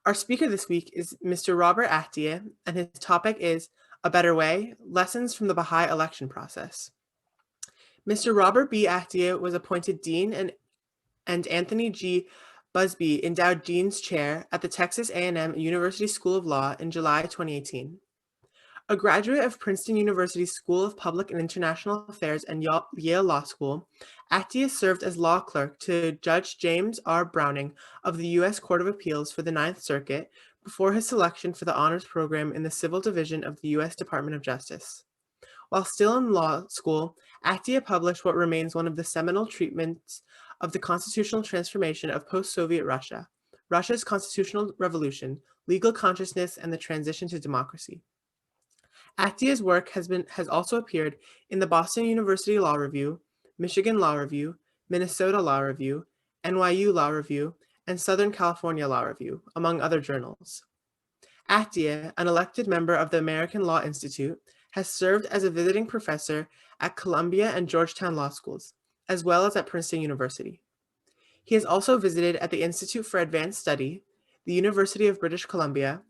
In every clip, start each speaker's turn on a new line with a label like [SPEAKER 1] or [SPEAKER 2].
[SPEAKER 1] Our speaker this week is Mr. Robert Ahdieh, and his topic is A Better Way, Lessons from the Baha'i Election Process. Mr. Robert B. Ahdieh was appointed Dean and Anthony G. Busby endowed Dean's Chair at the Texas A&M University School of Law in July 2018. A graduate of Princeton University School of Public and International Affairs and Yale Law School, Ahdieh served as law clerk to Judge James R. Browning of the U.S. Court of Appeals for the Ninth Circuit before his selection for the honors program in the Civil Division of the U.S. Department of Justice. While still in law school, Ahdieh published what remains one of the seminal treatments of the constitutional transformation of post-Soviet Russia, Russia's constitutional revolution, legal consciousness, and the transition to democracy. Ahdieh's work has also appeared in the Boston University Law Review, Michigan Law Review, Minnesota Law Review, NYU Law Review, and Southern California Law Review, among other journals. Ahdieh, an elected member of the American Law Institute, has served as a visiting professor at Columbia and Georgetown Law Schools, as well as at Princeton University. He has also visited at the Institute for Advanced Study, the University of British Columbia,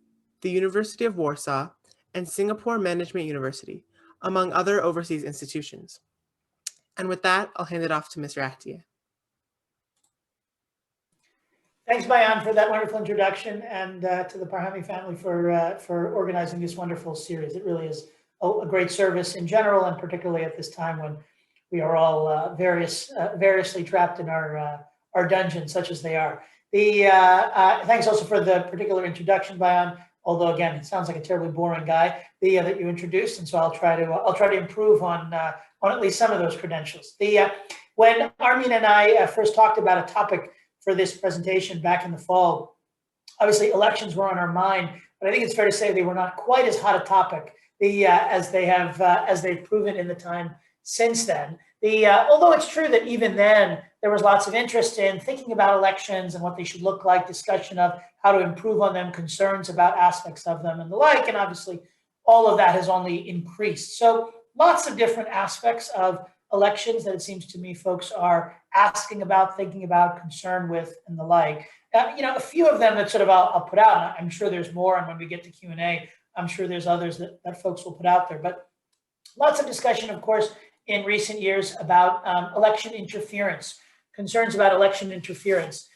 [SPEAKER 1] the University of Warsaw, and Singapore Management University, among other overseas institutions. And with that, I'll hand it off to Mr. Ahdieh.
[SPEAKER 2] Thanks, Bayan, for that wonderful introduction, and to the Bahá'í family for organizing this wonderful series. It really is a great service in general, and particularly at this time when we are all variously trapped in our dungeons, such as they are. Thanks also for the particular introduction, Bayan. Although again, it sounds like a terribly boring guy that you introduced, and so I'll try to improve on at least some of those credentials. When Armin and I first talked about a topic for this presentation back in the fall, obviously elections were on our mind, but I think it's fair to say they were not quite as hot a topic as they've proven in the time since then. Although it's true that even then there was lots of interest in thinking about elections and what they should look like, discussion of how to improve on them, concerns about aspects of them and the like, and obviously all of that has only increased. So lots of different aspects of elections that it seems to me folks are asking about, thinking about, concerned with, and the like. A few of them that sort of I'll put out, and I'm sure there's more, and when we get to Q&A, I'm sure there's others that folks will put out there, but lots of discussion, of course, in recent years about election interference, concerns about election interference.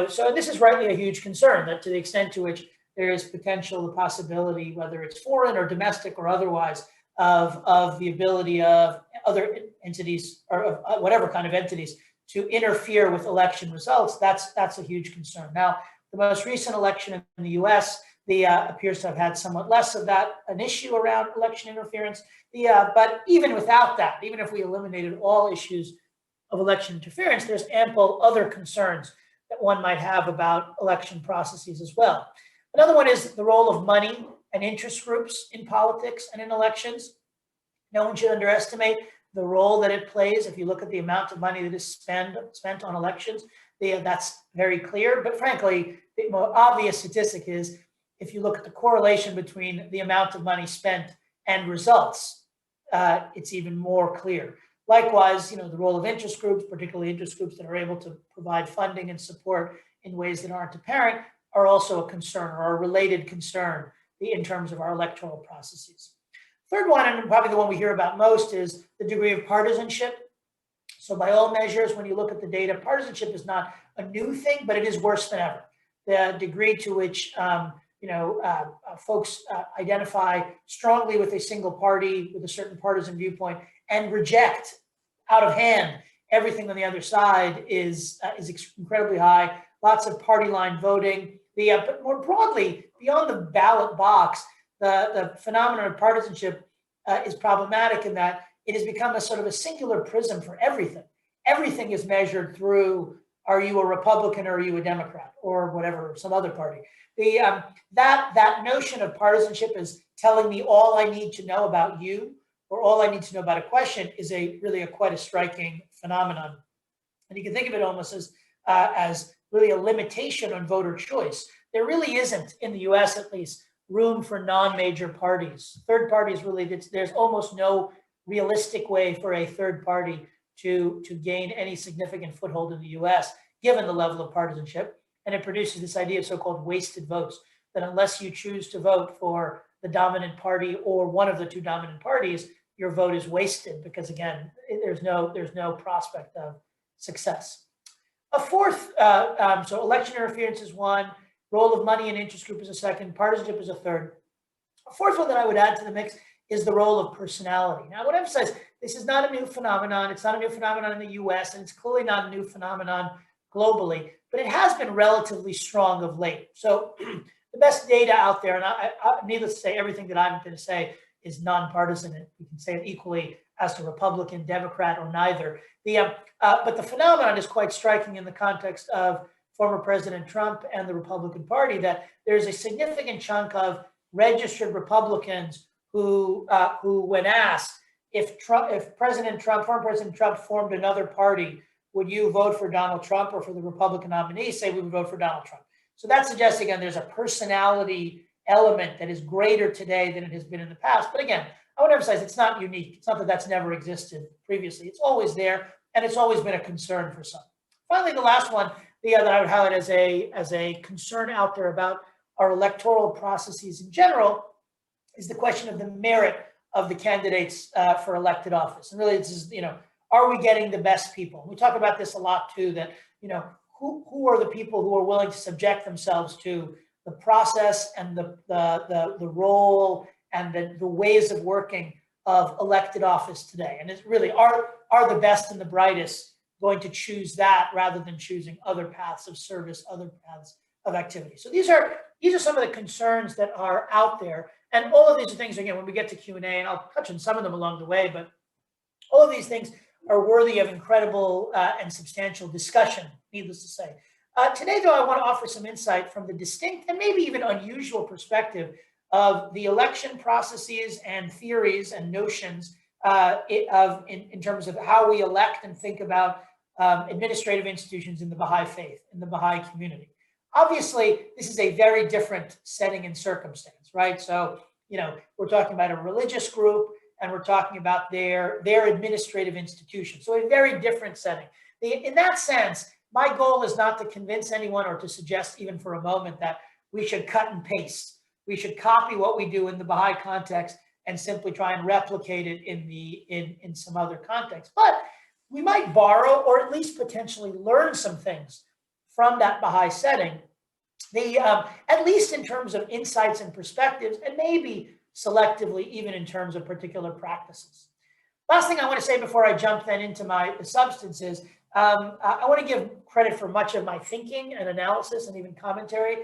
[SPEAKER 2] So this is rightly a huge concern, that to the extent to which there is potential, the possibility, whether it's foreign or domestic or otherwise, of the ability of other entities or of whatever kind of entities to interfere with election results, that's a huge concern. Now, the most recent election in the U.S., appears to have had somewhat less of that, an issue around election interference. But even without that, even if we eliminated all issues of election interference, there's ample other concerns that one might have about election processes as well. Another one is the role of money and interest groups in politics and in elections. No one should underestimate the role that it plays. If you look at the amount of money that is spent on elections, that's very clear. But frankly, the more obvious statistic is if you look at the correlation between the amount of money spent and results, it's even more clear. Likewise, the role of interest groups, particularly interest groups that are able to provide funding and support in ways that aren't apparent, are also a concern or a related concern in terms of our electoral processes. Third one, and probably the one we hear about most, is the degree of partisanship. So by all measures, when you look at the data, partisanship is not a new thing, but it is worse than ever. The degree to which folks identify strongly with a single party, with a certain partisan viewpoint, and reject out of hand everything on the other side is incredibly high. Lots of party line voting. But more broadly, beyond the ballot box, the phenomenon of partisanship is problematic in that it has become a sort of a singular prism for everything. Everything is measured through, are you a Republican or are you a Democrat or whatever, some other party. That notion of partisanship is telling me all I need to know about you or all I need to know about a question is really quite a striking phenomenon. And you can think of it almost as really a limitation on voter choice. There really isn't, in the US at least, room for non-major parties. Third parties really, there's almost no realistic way for a third party to gain any significant foothold in the US, given the level of partisanship. and it produces this idea of so-called wasted votes, that unless you choose to vote for the dominant party or one of the two dominant parties, your vote is wasted because, again, there's no prospect of success. A fourth, so election interference is one, role of money and interest group is a second, partisanship is a third. A fourth one that I would add to the mix is the role of personality. Now, I want to emphasize, this is not a new phenomenon. It's not a new phenomenon in the US, and it's clearly not a new phenomenon globally, but it has been relatively strong of late. So the best data out there, and needless to say, everything that I'm going to say is nonpartisan. You can say it equally as to Republican, Democrat, or neither. But the phenomenon is quite striking in the context of former President Trump and the Republican Party, that there's a significant chunk of registered Republicans who when asked if former President Trump formed another party, would you vote for Donald Trump or for the Republican nominee? Say we would vote for Donald Trump. So that suggests, again, there's a personality element that is greater today than it has been in the past. But again, I want to emphasize it's not unique. It's not that that's never existed previously. It's always there, and it's always been a concern for some. Finally, the last one that I would highlight as a concern out there about our electoral processes in general is the question of the merit of the candidates for elected office. And really, this is, are we getting the best people? We talk about this a lot too, that, who are the people who are willing to subject themselves to the process and the role and the ways of working of elected office today. And it's really, are the best and the brightest going to choose that rather than choosing other paths of service, other paths of activity? So these are some of the concerns that are out there. And all of these are things, again, when we get to Q&A, and I'll touch on some of them along the way, but all of these things are worthy of incredible and substantial discussion, needless to say. Today, though, I want to offer some insight from the distinct and maybe even unusual perspective of the election processes and theories and notions in terms of how we elect and think about administrative institutions in the Baha'i faith, in the Baha'i community. Obviously, this is a very different setting and circumstance, right? So, we're talking about a religious group, and we're talking about their administrative institution. So a very different setting. In that sense, my goal is not to convince anyone or to suggest even for a moment that we should cut and paste. We should copy what we do in the Baha'i context and simply try and replicate it in some other context. But we might borrow or at least potentially learn some things from that Baha'i setting, at least in terms of insights and perspectives, and maybe selectively even in terms of particular practices. Last thing I want to say before I jump then into the substance is, I want to give credit for much of my thinking and analysis and even commentary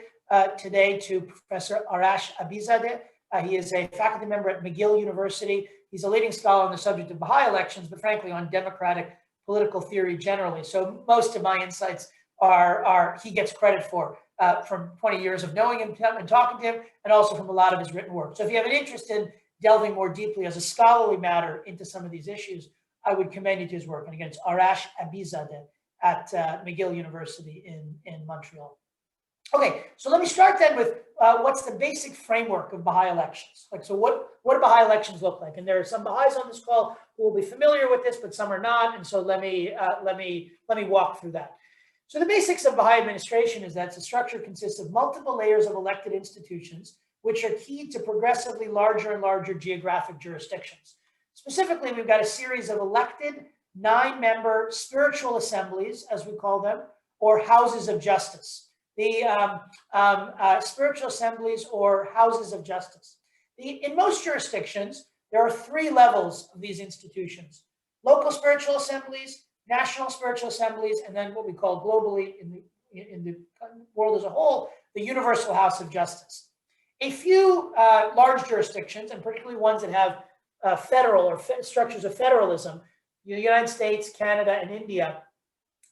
[SPEAKER 2] today to Professor Arash Abizadeh. He is a faculty member at McGill University. He's a leading scholar on the subject of Baha'i elections, but frankly on democratic political theory generally. So most of my insights he gets credit for from 20 years of knowing him and talking to him, and also from a lot of his written work. So if you have an interest in delving more deeply as a scholarly matter into some of these issues, I would commend you to his work. And again, it's Arash Abizadeh at McGill University in Montreal. Okay, so let me start then with what's the basic framework of Baha'i elections? So what do Baha'i elections look like? And there are some Baha'is on this call who will be familiar with this, but some are not. And so let me walk through that. So the basics of Baha'i administration is that the structure consists of multiple layers of elected institutions, which are key to progressively larger and larger geographic jurisdictions. Specifically, we've got a series of elected 9-member spiritual assemblies, as we call them, or houses of justice. The spiritual assemblies or houses of justice. In most jurisdictions, there are 3 levels of these institutions: local spiritual assemblies, national spiritual assemblies, and then what we call globally in the world as a whole, the Universal House of Justice. A few large jurisdictions, and particularly ones that have federal or structures of federalism, the United States, Canada, and India,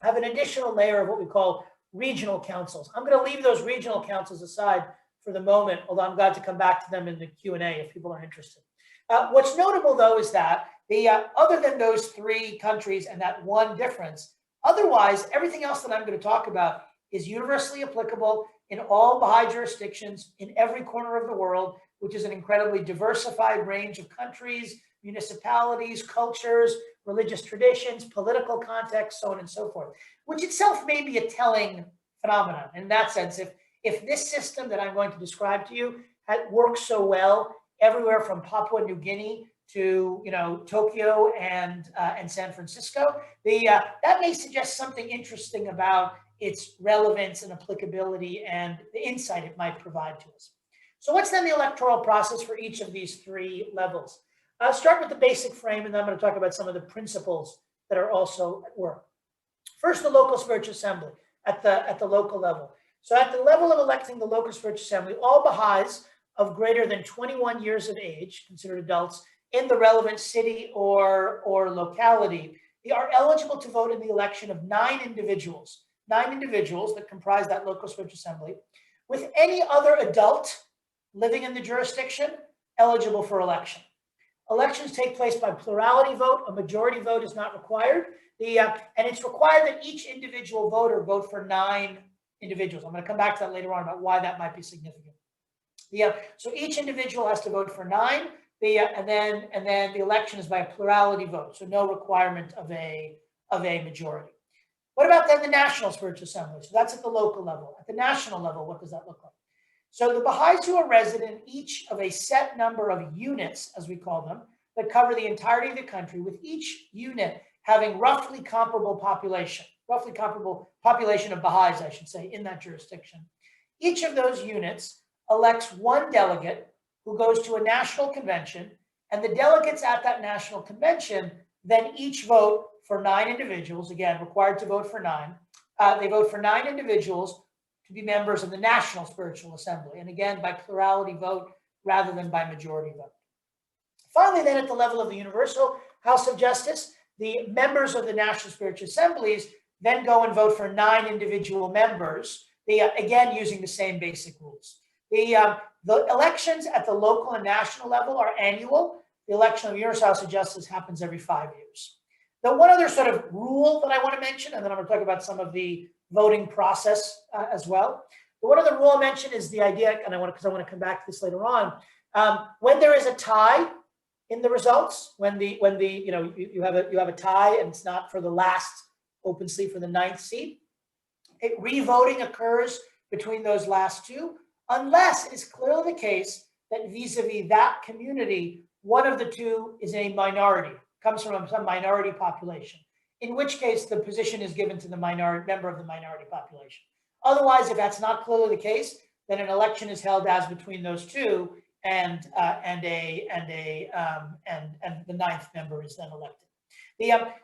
[SPEAKER 2] have an additional layer of what we call regional councils. I'm going to leave those regional councils aside for the moment, although I'm glad to come back to them in the Q&A if people are interested. What's notable, though, is that other than those 3 countries and that one difference, otherwise, everything else that I'm going to talk about is universally applicable in all Baha'i jurisdictions in every corner of the world, which is an incredibly diversified range of countries, municipalities, cultures, religious traditions, political contexts, so on and so forth, which itself may be a telling phenomenon. In that sense, if this system that I'm going to describe to you works so well everywhere from Papua New Guinea to Tokyo and San Francisco, that may suggest something interesting about its relevance and applicability and the insight it might provide to us. So what's then the electoral process for each of these three levels? I'll start with the basic frame, and then I'm going to talk about some of the principles that are also at work. First, the local spiritual assembly at the local level. So at the level of electing the local spiritual assembly, all Baha'is of greater than 21 years of age, considered adults, in the relevant city or locality, they are eligible to vote in the election of 9 individuals that comprise that local spiritual assembly, with any other adult living in the jurisdiction eligible for election. Elections take place by plurality vote. A majority vote is not required. And it's required that each individual voter vote for 9 individuals. I'm going to come back to that later on about why that might be significant. So each individual has to vote for 9. And then the election is by a plurality vote, so no requirement of a majority. What about then the National Spiritual Assembly? So that's at the local level. At the national level, what does that look like? So the Baha'is who are resident each of a set number of units, as we call them, that cover the entirety of the country, with each unit having roughly comparable population of Baha'is, I should say, in that jurisdiction. Each of those units elects 1 delegate who goes to a national convention, and the delegates at that national convention then each vote for 9 individuals, again, required to vote for 9. They vote for 9 individuals to be members of the National Spiritual Assembly, and again, by plurality vote rather than by majority vote. Finally, then at the level of the Universal House of Justice, the members of the National Spiritual Assemblies then go and vote for 9 individual members, again, using the same basic rules. The elections at the local and national level are annual. The election of the Universal House of Justice happens every 5 years. Now, one other sort of rule that I want to mention, and then I'm going to talk about some of the voting process as well. But one other rule I mention is the idea, and because I want to come back to this later on. When there is a tie in the results, when you have a tie and it's not for the last open seat for the 9th seat, re-voting occurs between those last 2, unless it is clearly the case that vis-a-vis that community, one of the 2 is a minority, comes from some minority population, in which case the position is given to the member of the minority population. Otherwise, if that's not clearly the case, then an election is held as between those 2, and the 9th member is then elected.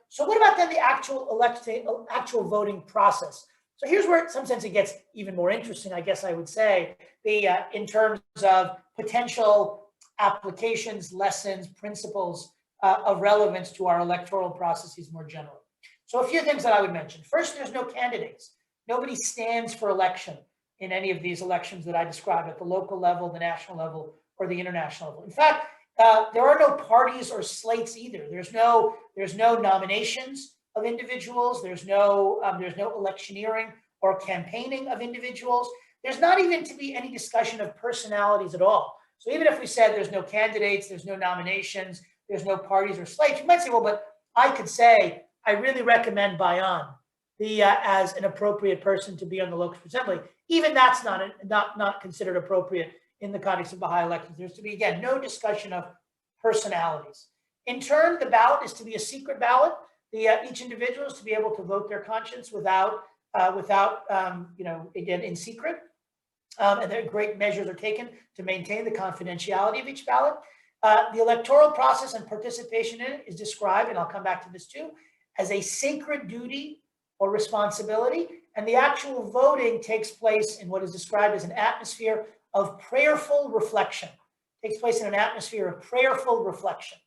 [SPEAKER 2] So what about then the actual voting process? So here's where, in some sense, it gets even more interesting, I guess I would say, in terms of potential applications, lessons, principles of relevance to our electoral processes more generally. So a few things that I would mention. First, there's no candidates. Nobody stands for election in any of these elections that I described at the local level, the national level, or the international level. In fact, there are no parties or slates either. There's no nominations of individuals. There's no electioneering or campaigning of individuals. There's not even to be any discussion of personalities at all. So even if we said there's no candidates, there's no nominations, there's no parties or slates, you might say, well, but I could say, I really recommend Bayan as an appropriate person to be on the local assembly. Even that's not considered appropriate in the context of Baha'i elections. There's to be, again, no discussion of personalities. In turn, the ballot is to be a secret ballot. Each individual is to be able to vote their conscience without again, in secret. And there great measures are taken to maintain the confidentiality of each ballot. The electoral process and participation in it is described, and I'll come back to this too, as a sacred duty or responsibility. And the actual voting takes place in what is described as an atmosphere of prayerful reflection. It takes place in an atmosphere of prayerful reflection.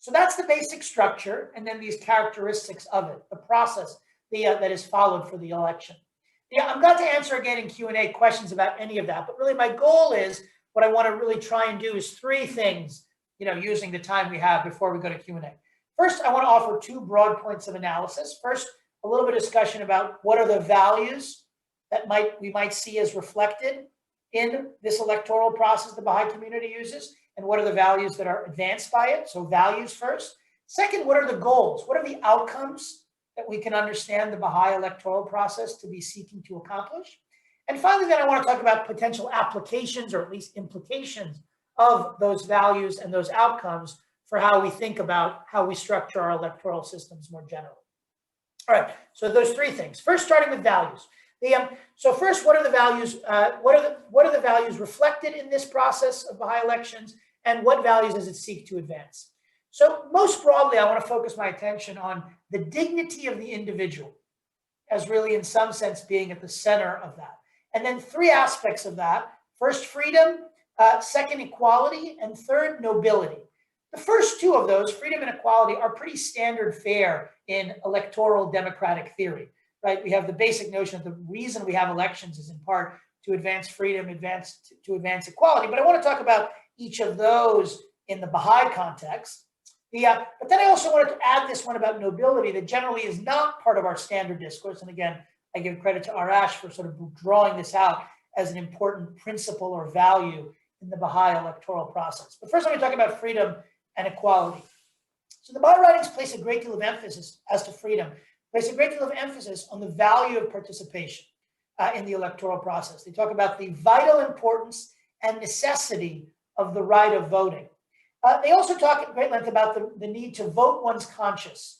[SPEAKER 2] So that's the basic structure, and then these characteristics of it, the process that is followed for the election. I'm glad to answer again in Q&A questions about any of that, but really my goal is, what I want to really try and do is 3 things, using the time we have before we go to Q&A. First, I want to offer 2 broad points of analysis. First, a little bit of discussion about what are the values that we might see as reflected in this electoral process the Baha'i community uses, and what are the values that are advanced by it. So values first. Second, what are the goals? What are the outcomes that we can understand the Baha'i electoral process to be seeking to accomplish. And finally, then I want to talk about potential applications, or at least implications, of those values and those outcomes for how we think about how we structure our electoral systems more generally. All right, so those three things. First, starting with values. So first, what are the values? What are the values reflected in this process of Baha'i elections, and what values does it seek to advance? So most broadly, I want to focus my attention on the dignity of the individual as really, in some sense, being at the center of that. And then three aspects of that: first, freedom; second, equality; and third, nobility. The first two of those, freedom and equality, are pretty standard fare in electoral democratic theory, right? We have the basic notion that the reason we have elections is in part to advance freedom, to advance equality. But I want to talk about each of those in the Baha'i context. But then I also wanted to add this one about nobility that generally is not part of our standard discourse. And again, I give credit to Arash for sort of drawing this out as an important principle or value in the Baha'i electoral process. But first, let me talk about freedom and equality. So the Baha'i writings place a great deal of emphasis as to freedom, place a great deal of emphasis on the value of participation in the electoral process. They talk about the vital importance and necessity of the right of voting. They also talk at great length about the need to vote one's conscience,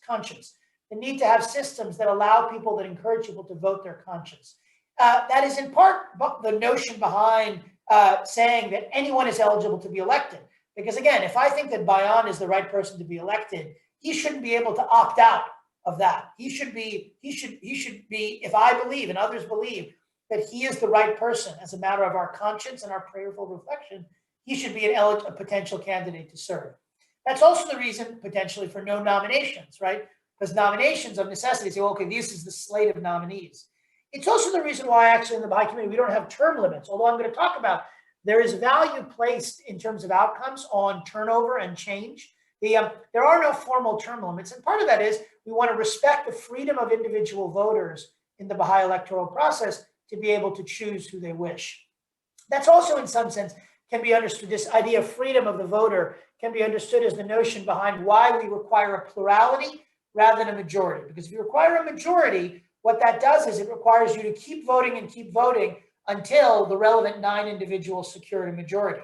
[SPEAKER 2] the need to have systems that allow people, that encourage people to vote their conscience. That is in part the notion behind saying that anyone is eligible to be elected. Because again, if I think that Bayan is the right person to be elected, he shouldn't be able to opt out of that. He should be, if I believe and others believe that he is the right person as a matter of our conscience and our prayerful reflection, he should be a potential candidate to serve. That's also the reason potentially for no nominations, right? Because nominations of necessity say, well, okay, this is the slate of nominees. It's also the reason why actually in the Baha'i community, we don't have term limits, although I'm going to talk about there is value placed in terms of outcomes on turnover and change. There are no formal term limits. And part of that is we want to respect the freedom of individual voters in the Baha'i electoral process to be able to choose who they wish. That's also in some sense can be understood, this idea of freedom of the voter can be understood as the notion behind why we require a plurality rather than a majority. Because if you require a majority, what that does is it requires you to keep voting until the relevant 9 individuals secured a majority.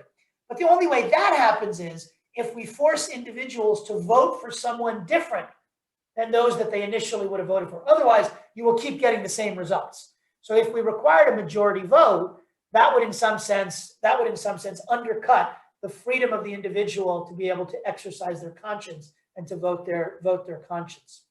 [SPEAKER 2] But the only way that happens is if we force individuals to vote for someone different than those that they initially would have voted for. Otherwise, you will keep getting the same results. So if we required a majority vote, that would in some sense undercut the freedom of the individual to be able to exercise their conscience and to vote their conscience.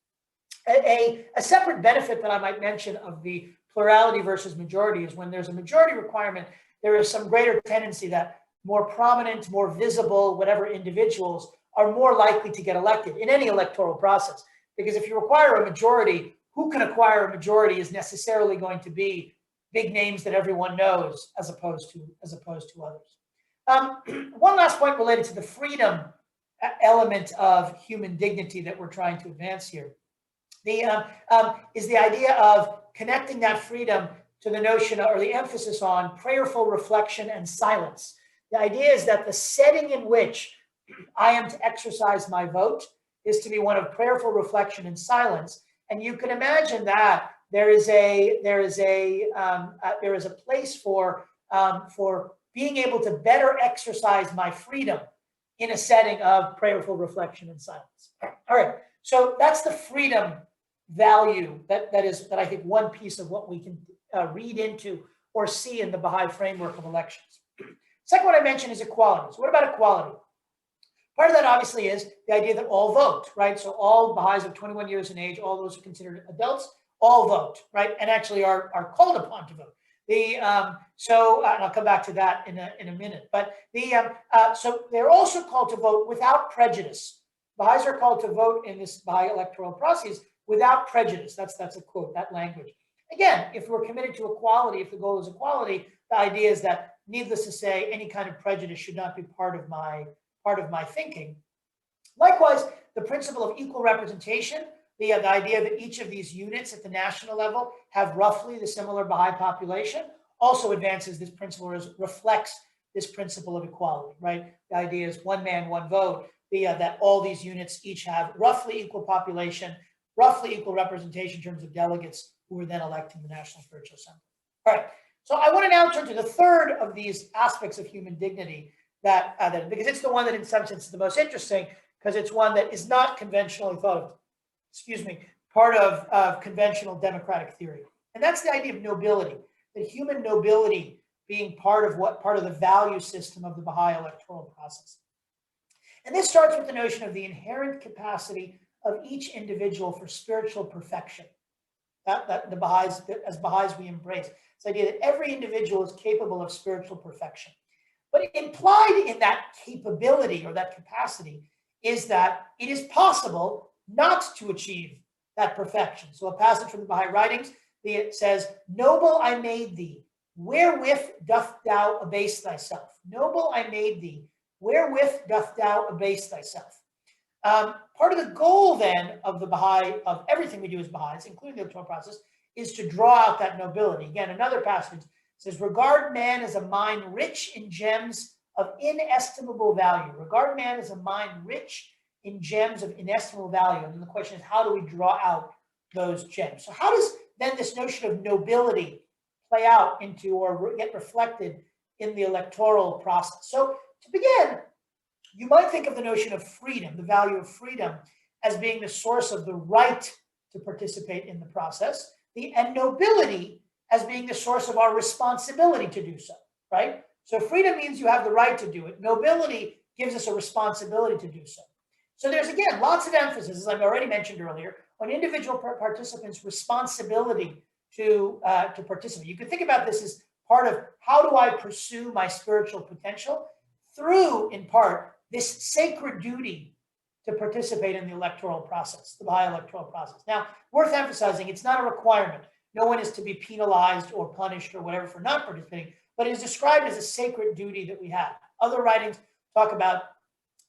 [SPEAKER 2] A separate benefit that I might mention of the plurality versus majority is when there's a majority requirement, there is some greater tendency that more prominent, more visible, whatever individuals are more likely to get elected in any electoral process. Because if you require a majority, who can acquire a majority is necessarily going to be big names that everyone knows as opposed to others. One last point related to the freedom element of human dignity that we're trying to advance here. Is the idea of connecting that freedom to the notion or the emphasis on prayerful reflection and silence. The idea is that the setting in which I am to exercise my vote is to be one of prayerful reflection and silence. And you can imagine that there is a place for being able to better exercise my freedom in a setting of prayerful reflection and silence. All right, so that's the freedom value that I think one piece of what we can read into or see in the Baha'i framework of elections. Second one I mentioned is equality. So what about equality? Part of that obviously is the idea that all vote, right? So all Baha'is of 21 years in age, all those who are considered adults, all vote, right? And actually are called upon to vote. And I'll come back to that in a minute. But so they're also called to vote without prejudice. Baha'is are called to vote in this Baha'i electoral process without prejudice. That's a quote, that language. Again, if we're committed to equality, if the goal is equality, the idea is that, needless to say, any kind of prejudice should not be part of my thinking. Likewise, the principle of equal representation, the idea that each of these units at the national level have roughly the similar Baha'i population, also advances this principle, or reflects this principle of equality, right? The idea is one man, one vote, that all these units each have roughly equal population, roughly equal representation in terms of delegates who were then electing the National Spiritual Assembly. All right, so I want to now turn to the third of these aspects of human dignity that because it's the one that in some sense is the most interesting, because it's one that is not conventionally thought of, part of conventional democratic theory. And that's the idea of nobility, that human nobility being part of the value system of the Baha'i electoral process. And this starts with the notion of the inherent capacity of each individual for spiritual perfection. That the Baha'is, as Baha'is we embrace. This idea that every individual is capable of spiritual perfection. But implied in that capability or that capacity is that it is possible not to achieve that perfection. So a passage from the Baha'i writings, it says, "Noble I made thee, wherewith doth thou abase thyself?" Noble I made thee, wherewith doth thou abase thyself? Part of the goal then of the Baha'i, of everything we do as Baha'is, including the electoral process, is to draw out that nobility. Again, another passage says, "Regard man as a mine rich in gems of inestimable value." Regard man as a mine rich in gems of inestimable value. And then the question is, how do we draw out those gems? So how does then this notion of nobility play out into or get reflected in the electoral process? So to begin, you might think of the notion of freedom, the value of freedom, as being the source of the right to participate in the process, and nobility as being the source of our responsibility to do so, right? So freedom means you have the right to do it. Nobility gives us a responsibility to do so. So there's, again, lots of emphasis, as I've already mentioned earlier, on individual participants' responsibility to participate. You can think about this as part of how do I pursue my spiritual potential through, in part, this sacred duty to participate in the electoral process, the Baha'i electoral process. Now, worth emphasizing, it's not a requirement. No one is to be penalized or punished or whatever for not participating, but it is described as a sacred duty that we have. Other writings talk about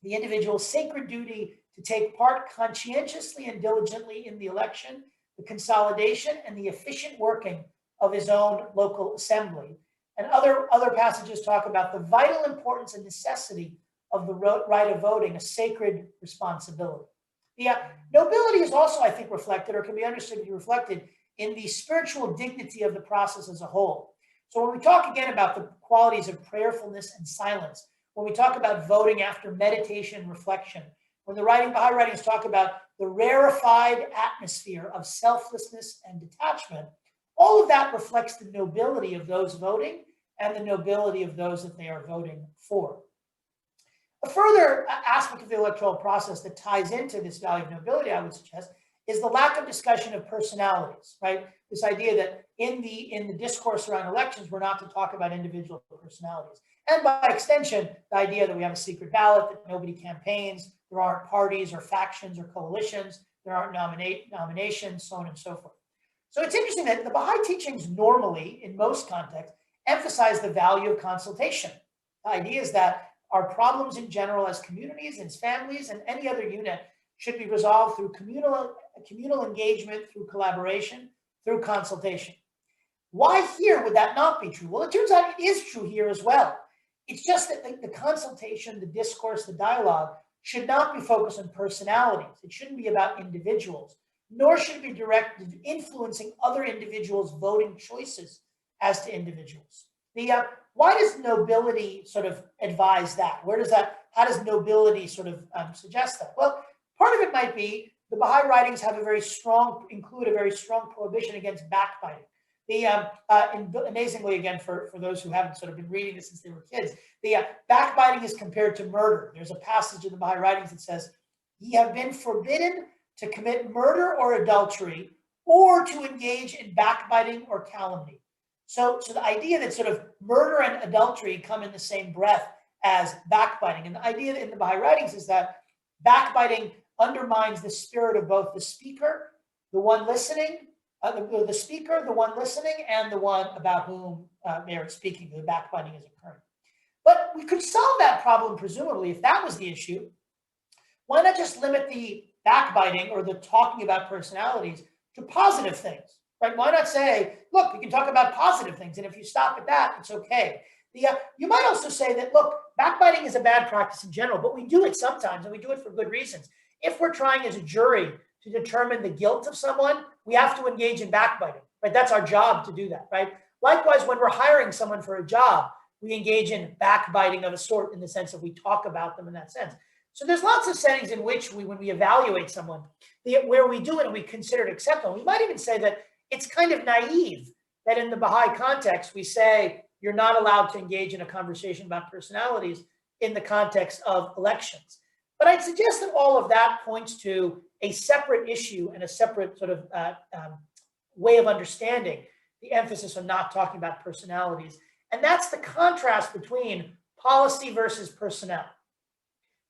[SPEAKER 2] the individual's sacred duty to take part conscientiously and diligently in the election, the consolidation and the efficient working of his own local assembly. And other passages talk about the vital importance and necessity of the right of voting, a sacred responsibility. The nobility is also, I think, reflected, or can be understood to be reflected, in the spiritual dignity of the process as a whole. So when we talk again about the qualities of prayerfulness and silence, when we talk about voting after meditation and reflection, when the Baha'i writings talk about the rarefied atmosphere of selflessness and detachment, all of that reflects the nobility of those voting and the nobility of those that they are voting for. A further aspect of the electoral process that ties into this value of nobility, I would suggest, is the lack of discussion of personalities, right? This idea that in the discourse around elections, we're not to talk about individual personalities. And by extension, the idea that we have a secret ballot, that nobody campaigns, there aren't parties or factions or coalitions, there aren't nominations, so on and so forth. So it's interesting that the Baha'i teachings normally, in most contexts, emphasize the value of consultation. The idea is that our problems in general as communities, as families, and any other unit should be resolved through communal engagement, through collaboration, through consultation. Why here would that not be true? Well, it turns out it is true here as well. It's just that the consultation, the discourse, the dialogue should not be focused on personalities. It shouldn't be about individuals, nor should it be directed at influencing other individuals' voting choices as to individuals. Why does nobility sort of advise that? How does nobility sort of suggest that? Well, part of it might be the Baha'i writings have include a very strong prohibition against backbiting. Amazingly, again, for those who haven't sort of been reading this since they were kids, backbiting is compared to murder. There's a passage in the Baha'i writings that says, "Ye have been forbidden to commit murder or adultery, or to engage in backbiting or calumny." So the idea that sort of murder and adultery come in the same breath as backbiting. And the idea in the Baha'i writings is that backbiting undermines the spirit of both the speaker, the one listening, the speaker, the one listening, and the one about whom they are speaking, the backbiting is occurring. But we could solve that problem, presumably, if that was the issue. Why not just limit the backbiting or the talking about personalities to positive things, right? Why not say, look, we can talk about positive things, and if you stop at that, it's okay. You might also say that, look, backbiting is a bad practice in general, but we do it sometimes, and we do it for good reasons. If we're trying as a jury to determine the guilt of someone, we have to engage in backbiting, right? That's our job to do that, right? Likewise, when we're hiring someone for a job, we engage in backbiting of a sort in the sense that we talk about them in that sense. So there's lots of settings in which when we evaluate someone, where we do it and we consider it acceptable. We might even say that it's kind of naive that in the Baha'i context, we say you're not allowed to engage in a conversation about personalities in the context of elections. But I'd suggest that all of that points to a separate issue and a separate sort of way of understanding the emphasis on not talking about personalities. And that's the contrast between policy versus personnel.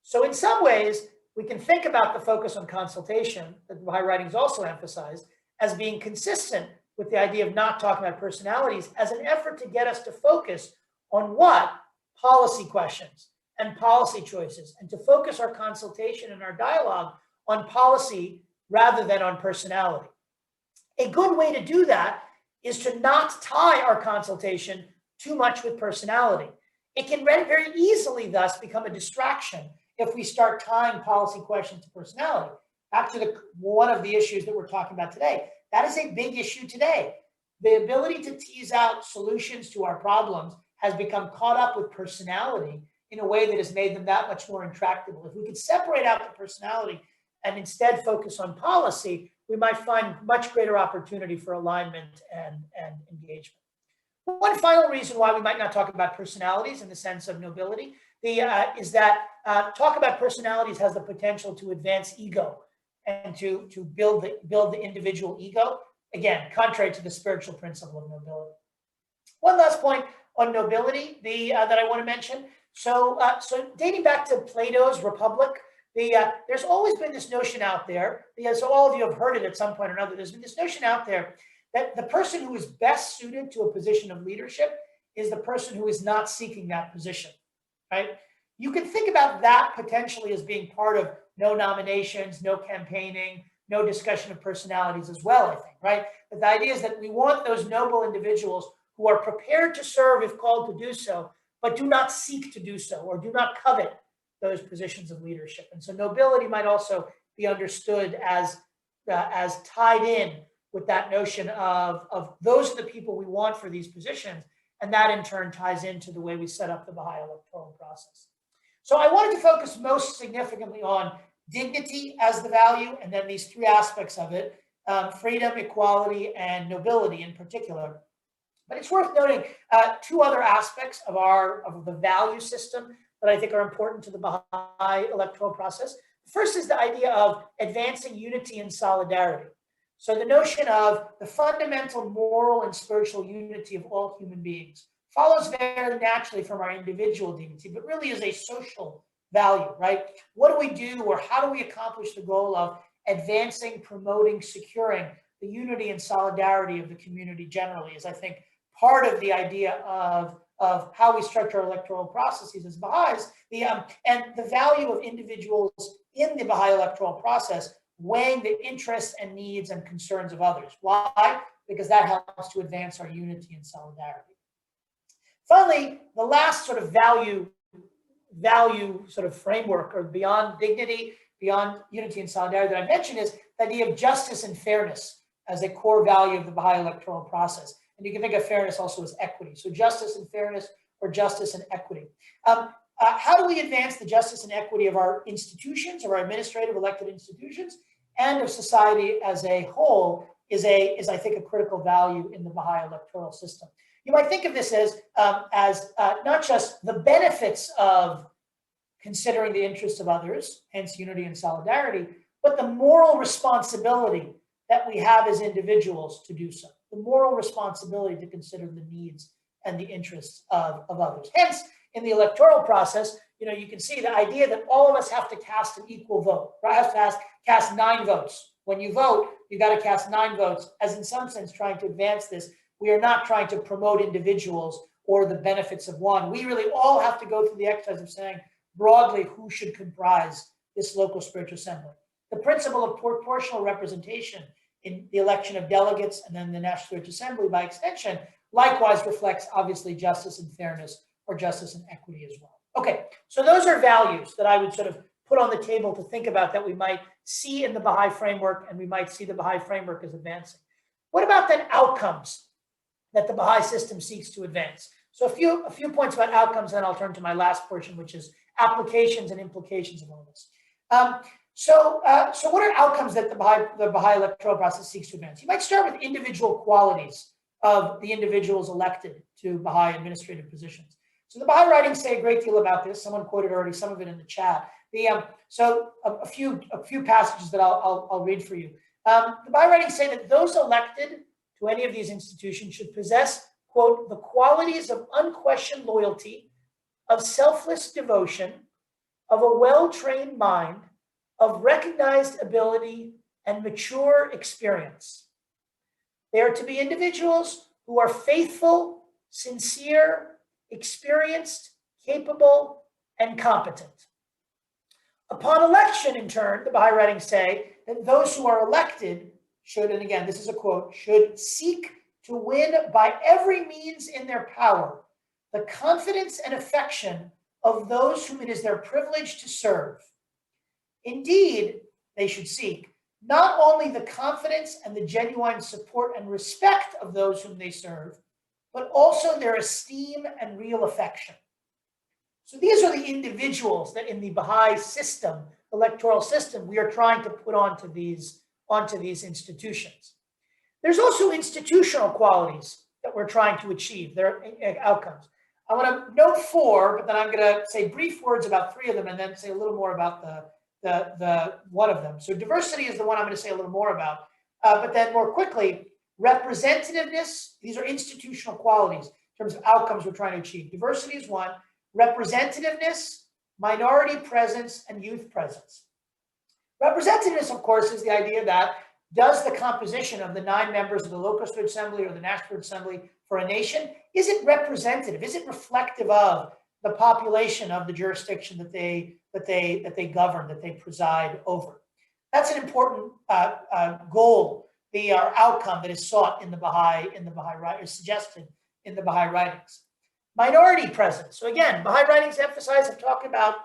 [SPEAKER 2] So in some ways, we can think about the focus on consultation that the Baha'i writings also emphasized as being consistent with the idea of not talking about personalities as an effort to get us to focus on what? Policy questions and policy choices, and to focus our consultation and our dialogue on policy rather than on personality. A good way to do that is to not tie our consultation too much with personality. It can very easily thus become a distraction if we start tying policy questions to personality. Back to one of the issues that we're talking about today. That is a big issue today. The ability to tease out solutions to our problems has become caught up with personality in a way that has made them that much more intractable. If we could separate out the personality and instead focus on policy, we might find much greater opportunity for alignment and engagement. One final reason why we might not talk about personalities in the sense of nobility is that talk about personalities has the potential to advance ego and to build the individual ego, again, contrary to the spiritual principle of nobility. One last point on nobility that I want to mention. So dating back to Plato's Republic, there's always been this notion out there, so all of you have heard it at some point or another, there's been this notion out there that the person who is best suited to a position of leadership is the person who is not seeking that position, right? You can think about that potentially as being part of no nominations, no campaigning, no discussion of personalities as well, I think, right? But the idea is that we want those noble individuals who are prepared to serve if called to do so, but do not seek to do so or do not covet those positions of leadership. And so nobility might also be understood as tied in with that notion of those are the people we want for these positions. And that in turn ties into the way we set up the Baha'i electoral process. So I wanted to focus most significantly on dignity as the value, and then these three aspects of it, freedom, equality, and nobility in particular. But it's worth noting two other aspects of the value system that I think are important to the Baha'i electoral process. The first is the idea of advancing unity and solidarity. So the notion of the fundamental moral and spiritual unity of all human beings follows very naturally from our individual dignity, but really is a social value, right? What do we do, or how do we accomplish the goal of advancing, promoting, securing the unity and solidarity of the community generally is, I think, part of the idea of how we structure our electoral processes as Baha'is, and the value of individuals in the Baha'i electoral process weighing the interests and needs and concerns of others. Why? Because that helps to advance our unity and solidarity. Finally, the last sort of value sort of framework, or beyond dignity, beyond unity and solidarity that I mentioned, is the idea of justice and fairness as a core value of the Baha'i electoral process. And you can think of fairness also as equity. So justice and fairness, or justice and equity. How do we advance the justice and equity of our institutions, of our administrative elected institutions, and of society as a whole is I think, a critical value in the Baha'i electoral system. You might think of this as not just the benefits of considering the interests of others, hence unity and solidarity, but the moral responsibility that we have as individuals to do so. The moral responsibility to consider the needs and the interests of others. Hence, in the electoral process, you can see the idea that all of us have to cast an equal vote, right? Have to cast 9 votes. When you vote, you got to cast 9 votes, as in some sense trying to advance this. We are not trying to promote individuals or the benefits of one. We really all have to go through the exercise of saying broadly who should comprise this local spiritual assembly. The principle of proportional representation in the election of delegates and then the National Spiritual Assembly by extension likewise reflects obviously justice and fairness, or justice and equity as well. Okay, so those are values that I would sort of put on the table to think about that we might see in the Baha'i framework, and we might see the Baha'i framework as advancing. What about then outcomes that the Baha'i system seeks to advance? So a few points about outcomes, then I'll turn to my last portion, which is applications and implications of all this. So what are outcomes that the Baha'i electoral process seeks to advance? You might start with individual qualities of the individuals elected to Baha'i administrative positions. So the Baha'i writings say a great deal about this. Someone quoted already some of it in the chat. So a few passages that I'll read for you. The Baha'i writings say that those elected to any of these institutions should possess, quote, the qualities of unquestioned loyalty, of selfless devotion, of a well-trained mind, of recognized ability, and mature experience. They are to be individuals who are faithful, sincere, experienced, capable, and competent. Upon election, in turn, the Baha'i writings say that those who are elected should, and again, this is a quote, should seek to win by every means in their power the confidence and affection of those whom it is their privilege to serve. Indeed, they should seek not only the confidence and the genuine support and respect of those whom they serve, but also their esteem and real affection. So these are the individuals that in the Baha'i system, electoral system, we are trying to put onto these institutions. There's also institutional qualities that we're trying to achieve, their outcomes. I want to note 4, but then I'm going to say brief words about 3 of them and then say a little more about the one of them. So diversity is the one I'm going to say a little more about, but then more quickly, representativeness. These are institutional qualities in terms of outcomes we're trying to achieve. Diversity is one. Representativeness, minority presence, and youth presence. Representativeness, of course, is the idea that does the composition of the 9 members of the local assembly or the national assembly for a nation, is it representative? Is it reflective of the population of the jurisdiction that they govern, that they preside over? That's an important goal, the outcome that is sought in the Baha'i writings, suggested in the Baha'i writings. Minority presence. So again, Baha'i writings emphasize and talk about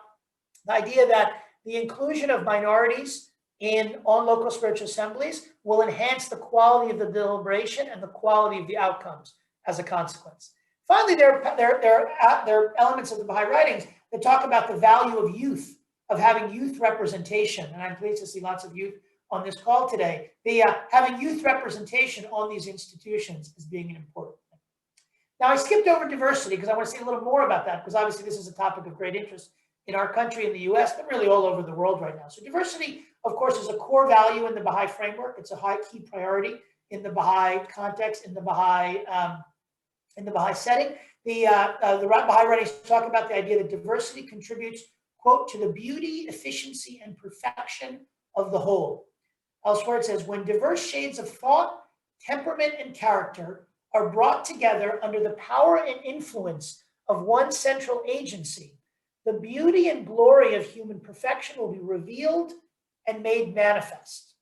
[SPEAKER 2] the idea that the inclusion of minorities on local spiritual assemblies will enhance the quality of the deliberation and the quality of the outcomes as a consequence. Finally, there are elements of the Baha'i writings that talk about the value of youth, of having youth representation. And I'm pleased to see lots of youth on this call today. Having youth representation on these institutions as being an important thing. Now, I skipped over diversity because I want to say a little more about that, because obviously this is a topic of great interest in our country, in the US, but really all over the world right now. So diversity, of course, is a core value in the Baha'i framework. It's a high key priority in the Baha'i context, in the Baha'i setting. The Baha'i writings talk about the idea that diversity contributes, quote, to the beauty, efficiency, and perfection of the whole. Elsewhere it says, when diverse shades of thought, temperament, and character are brought together under the power and influence of one central agency, the beauty and glory of human perfection will be revealed and made manifest.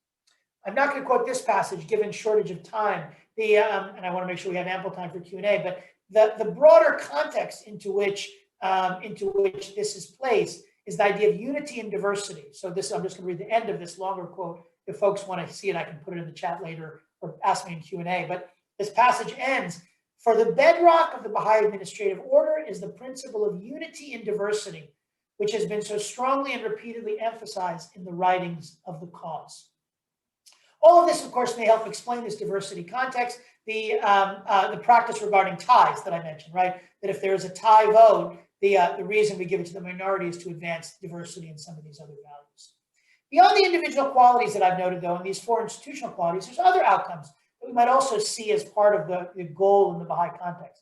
[SPEAKER 2] I'm not going to quote this passage given shortage of time, and I want to make sure we have ample time for Q&A, but the broader context into which this is placed is the idea of unity and diversity. So I'm just going to read the end of this longer quote. If folks want to see it, I can put it in the chat later or ask me in Q&A. But this passage ends, for the bedrock of the Baha'i administrative order is the principle of unity and diversity, which has been so strongly and repeatedly emphasized in the writings of the cause. All of this, of course, may help explain this diversity context. The practice regarding ties that I mentioned, right? That if there is a tie vote, the reason we give it to the minority is to advance diversity and some of these other values. Beyond the individual qualities that I've noted, though, and these 4 institutional qualities, there's other outcomes that we might also see as part of the goal in the Baha'i context.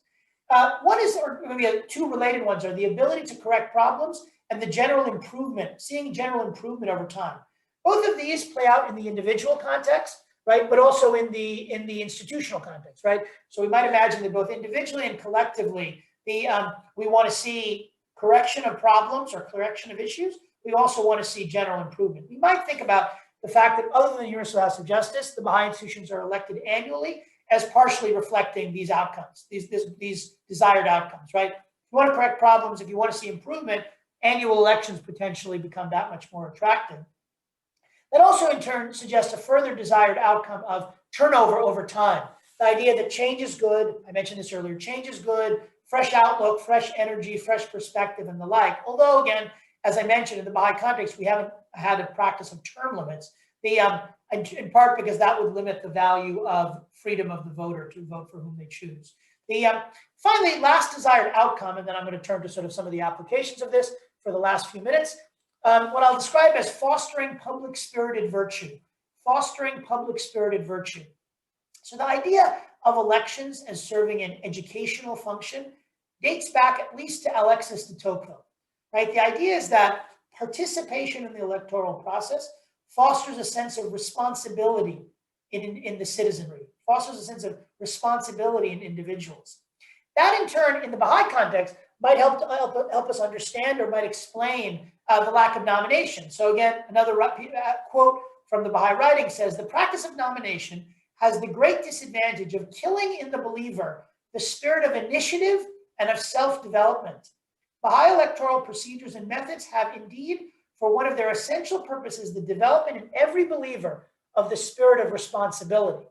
[SPEAKER 2] One is, or maybe 2 related ones, are the ability to correct problems and the general improvement, seeing general improvement over time. Both of these play out in the individual context, right, but also in the institutional context, right? So we might imagine that both individually and collectively, we want to see correction of problems or correction of issues. We also want to see general improvement. We might think about the fact that other than the Universal House of Justice, the Baha'i institutions are elected annually as partially reflecting these outcomes, these desired outcomes, right? If you want to correct problems, if you want to see improvement, annual elections potentially become that much more attractive. That also in turn suggests a further desired outcome of turnover over time. The idea that change is good, I mentioned this earlier, change is good, fresh outlook, fresh energy, fresh perspective, and the like. Although, again, as I mentioned, in the Baha'i context, we haven't had a practice of term limits, in part because that would limit the value of freedom of the voter to vote for whom they choose. Finally, last desired outcome, and then I'm going to turn to sort of some of the applications of this for the last few minutes, what I'll describe as fostering public-spirited virtue. Fostering public-spirited virtue. So the idea of elections as serving an educational function dates back at least to Alexis de Tocqueville, right? The idea is that participation in the electoral process fosters a sense of responsibility in the citizenry, fosters a sense of responsibility in individuals. That in turn, in the Baha'i context, might help us understand or might explain the lack of nomination. So again, another quote from the Baha'i writing says, the practice of nomination has the great disadvantage of killing in the believer the spirit of initiative and of self-development. Baha'i electoral procedures and methods have indeed, for one of their essential purposes, the development in every believer of the spirit of responsibility.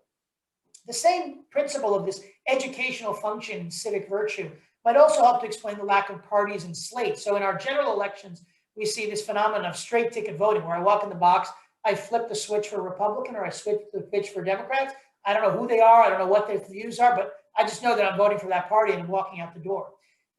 [SPEAKER 2] The same principle of this educational function in civic virtue might also help to explain the lack of parties and slates. So in our general elections, we see this phenomenon of straight ticket voting, where I walk in the box, I flip the switch for Republican or I switch the switch for Democrats. I don't know who they are. I don't know what their views are, but I just know that I'm voting for that party and I'm walking out the door.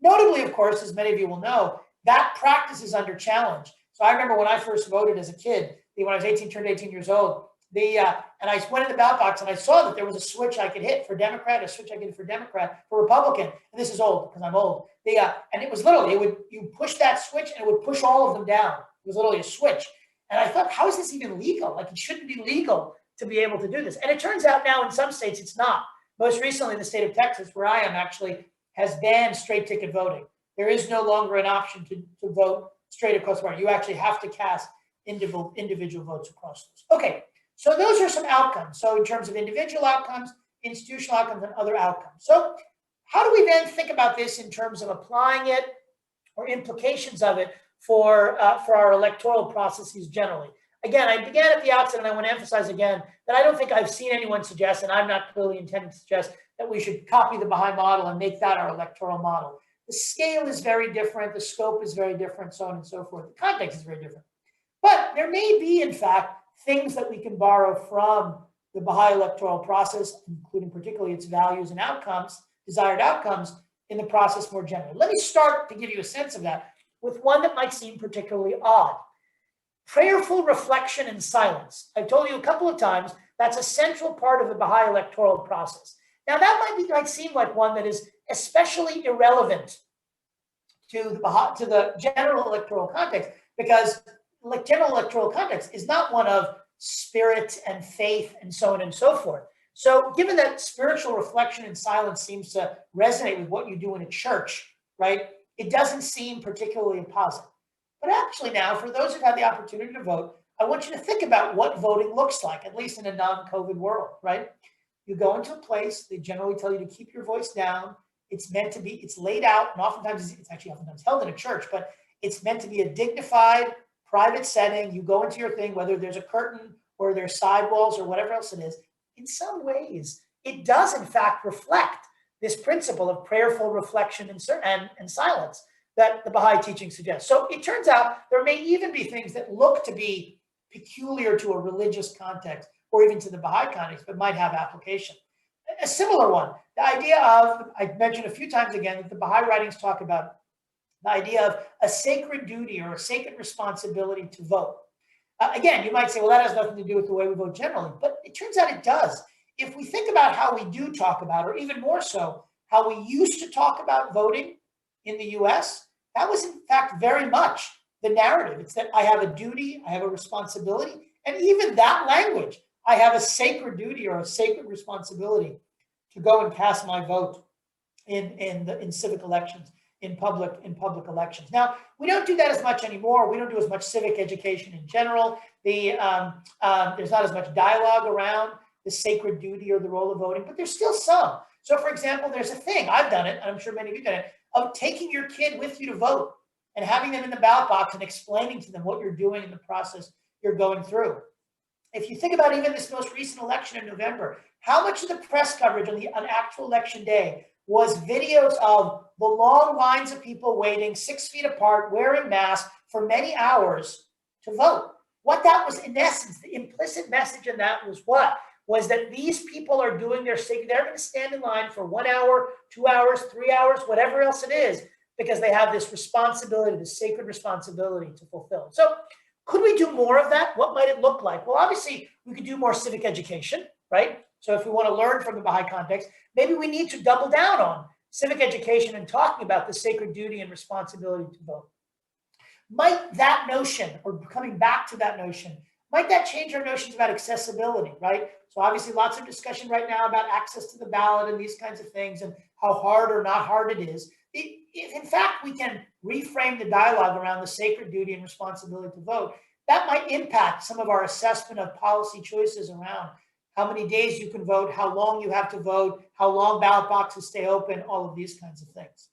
[SPEAKER 2] Notably, of course, as many of you will know, that practice is under challenge. So I remember when I first voted as a kid, when I was turned 18 years old, and I went in the ballot box and I saw that there was a switch I could hit for Democrat, a switch I could hit for Democrat, for Republican. And this is old because I'm old. And it was literally, you push that switch and it would push all of them down. It was literally a switch. And I thought, how is this even legal? Like, it shouldn't be legal to be able to do this. And it turns out now in some states it's not. Most recently, the state of Texas, where I am actually, has banned straight ticket voting. There is no longer an option to vote straight across the board. You actually have to cast individual votes across those. Okay, so those are some outcomes. So in terms of individual outcomes, institutional outcomes, and other outcomes. So how do we then think about this in terms of applying it or implications of it for our electoral processes generally? Again, I began at the outset, and I want to emphasize again that I don't think I've seen anyone suggest, and I'm not clearly intending to suggest, that we should copy the Baha'i model and make that our electoral model. The scale is very different, the scope is very different, so on and so forth. The context is very different. But there may be, in fact, things that we can borrow from the Baha'i electoral process, including particularly its values and outcomes, desired outcomes, in the process more generally. Let me start, to give you a sense of that, with one that might seem particularly odd. Prayerful reflection and silence. I've told you a couple of times that's a central part of the Baha'i electoral process. Now that might seem like one that is especially irrelevant to the general electoral context, because general electoral context is not one of spirit and faith and so on and so forth. So given that spiritual reflection and silence seems to resonate with what you do in a church, right, it doesn't seem particularly positive. But actually now, for those who've had the opportunity to vote, I want you to think about what voting looks like, at least in a non-COVID world, right? You go into a place, they generally tell you to keep your voice down. It's meant to be, it's laid out, and oftentimes it's actually oftentimes held in a church, but it's meant to be a dignified, private setting. You go into your thing, whether there's a curtain or there's sidewalls or whatever else it is. In some ways, it does in fact reflect this principle of prayerful reflection and silence that the Baha'i teaching suggests. So it turns out there may even be things that look to be peculiar to a religious context or even to the Baha'i context, but might have application. A similar one, the idea of, I mentioned a few times again, that the Baha'i writings talk about the idea of a sacred duty or a sacred responsibility to vote. Again, you might say, well, that has nothing to do with the way we vote generally, but it turns out it does. If we think about how we do talk about, or even more so, how we used to talk about voting in the US, that was in fact very much the narrative. It's that I have a duty, I have a responsibility, and even that language, I have a sacred duty or a sacred responsibility to go and cast my vote in civic elections, in public elections. Now, we don't do that as much anymore. We don't do as much civic education in general. There's not as much dialogue around the sacred duty or the role of voting, but there's still some. So for example, there's a thing, I've done it, and I'm sure many of you done it, of taking your kid with you to vote. and having them in the ballot box and explaining to them what you're doing in the process you're going through. If you think about even this most recent election in November, how much of the press coverage on actual election day was videos of the long lines of people waiting 6 feet apart, wearing masks for many hours to vote? What that was, in essence, the implicit message in that was what? Was that these people are doing their sacred, they're going to stand in line for 1 hour, 2 hours, 3 hours, whatever else it is, because they have this responsibility, this sacred responsibility to fulfill. So could we do more of that? What might it look like? Well, obviously, we could do more civic education, right? So if we want to learn from the Baha'i context, maybe we need to double down on civic education and talking about the sacred duty and responsibility to vote. Might that notion, or coming back to that notion, might that change our notions about accessibility, right? So obviously lots of discussion right now about access to the ballot and these kinds of things and how hard or not hard it is. If in fact we can reframe the dialogue around the sacred duty and responsibility to vote, that might impact some of our assessment of policy choices around how many days you can vote, how long you have to vote, how long ballot boxes stay open, all of these kinds of things.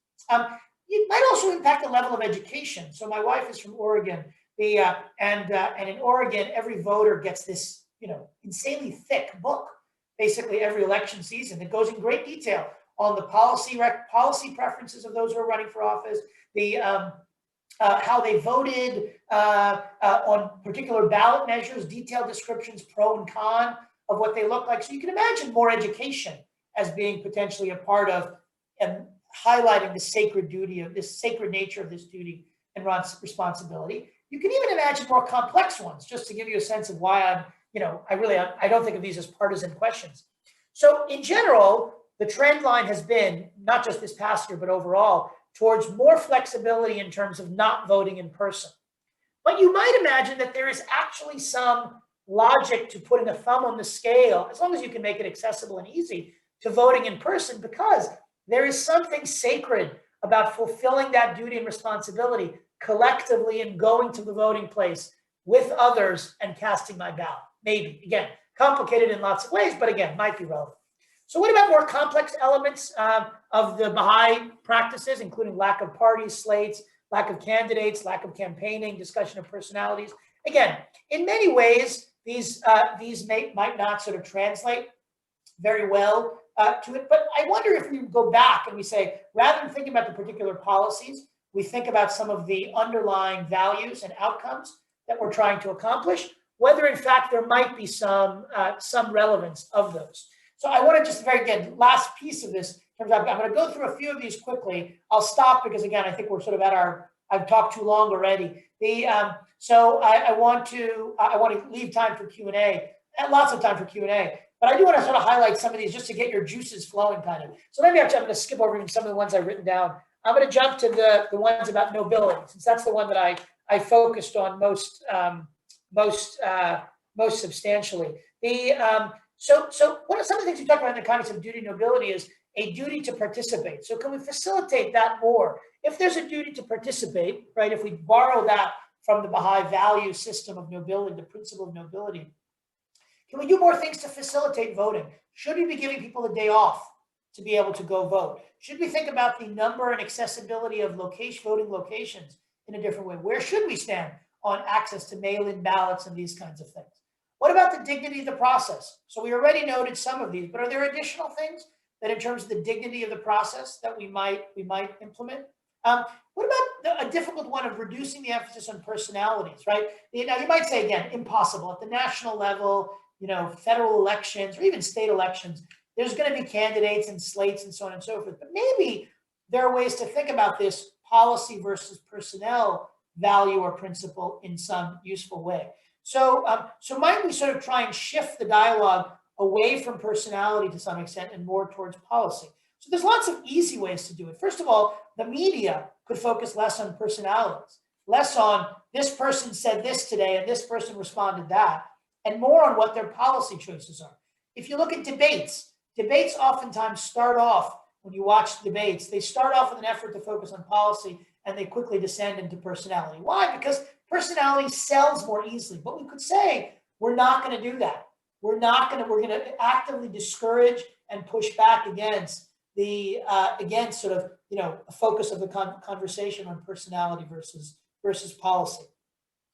[SPEAKER 2] It might also impact the level of education. So my wife is from Oregon, and in Oregon, every voter gets this, insanely thick book, basically every election season, that goes in great detail on the policy preferences of those who are running for office, how they voted on particular ballot measures, detailed descriptions, pro and con of what they look like. So you can imagine more education as being potentially a part of highlighting the sacred duty of this sacred nature of this duty and responsibility. You can even imagine more complex ones, just to give you a sense of why I don't think of these as partisan questions. So in general, the trend line has been, not just this past year, but overall, towards more flexibility in terms of not voting in person. But you might imagine that there is actually some logic to putting a thumb on the scale, as long as you can make it accessible and easy, to voting in person, because there is something sacred about fulfilling that duty and responsibility collectively and going to the voting place with others and casting my ballot. Maybe, again, complicated in lots of ways, but again, might be relevant. So what about more complex elements of the Baha'i practices, including lack of parties, slates, lack of candidates, lack of campaigning, discussion of personalities? Again, in many ways, these might not sort of translate very well to it. But I wonder if we go back and we say, rather than thinking about the particular policies, we think about some of the underlying values and outcomes that we're trying to accomplish, whether in fact there might be some relevance of those. So I want to just last piece of this. I'm going to go through a few of these quickly. I'll stop because again, I think we're sort of I've talked too long already. So I want to leave time for Q&A, and lots of time for Q&A. But I do want to sort of highlight some of these just to get your juices flowing, kind of. So maybe actually I'm going to skip over even some of the ones I've written down. I'm going to jump to the ones about nobility, since that's the one that I focused on most substantially. So what are some of the things you talk about in the context of duty and nobility is a duty to participate. So can we facilitate that more? If there's a duty to participate, right? If we borrow that from the Baha'i value system of nobility, the principle of nobility, can we do more things to facilitate voting? Should we be giving people a day off to be able to go vote? Should we think about the number and accessibility of voting locations in a different way? Where should we stand on access to mail-in ballots and these kinds of things? What about the dignity of the process? So we already noted some of these, but are there additional things that in terms of the dignity of the process that we might implement? What about a difficult one of reducing the emphasis on personalities, right? Now you might say, again, impossible. At the national level, federal elections or even state elections, there's going to be candidates and slates and so on and so forth. But maybe there are ways to think about this policy versus personnel value or principle in some useful way. So might we sort of try and shift the dialogue away from personality to some extent and more towards policy? So there's lots of easy ways to do it. First of all, the media could focus less on personalities, less on this person said this today and this person responded that, and more on what their policy choices are. If you look at debates oftentimes start off, when you watch debates, they start off with an effort to focus on policy and they quickly descend into personality. Why? Because personality sells more easily. But we could say, we're not going to do that. We're going to actively discourage and push back against sort of a focus of the conversation on personality versus policy.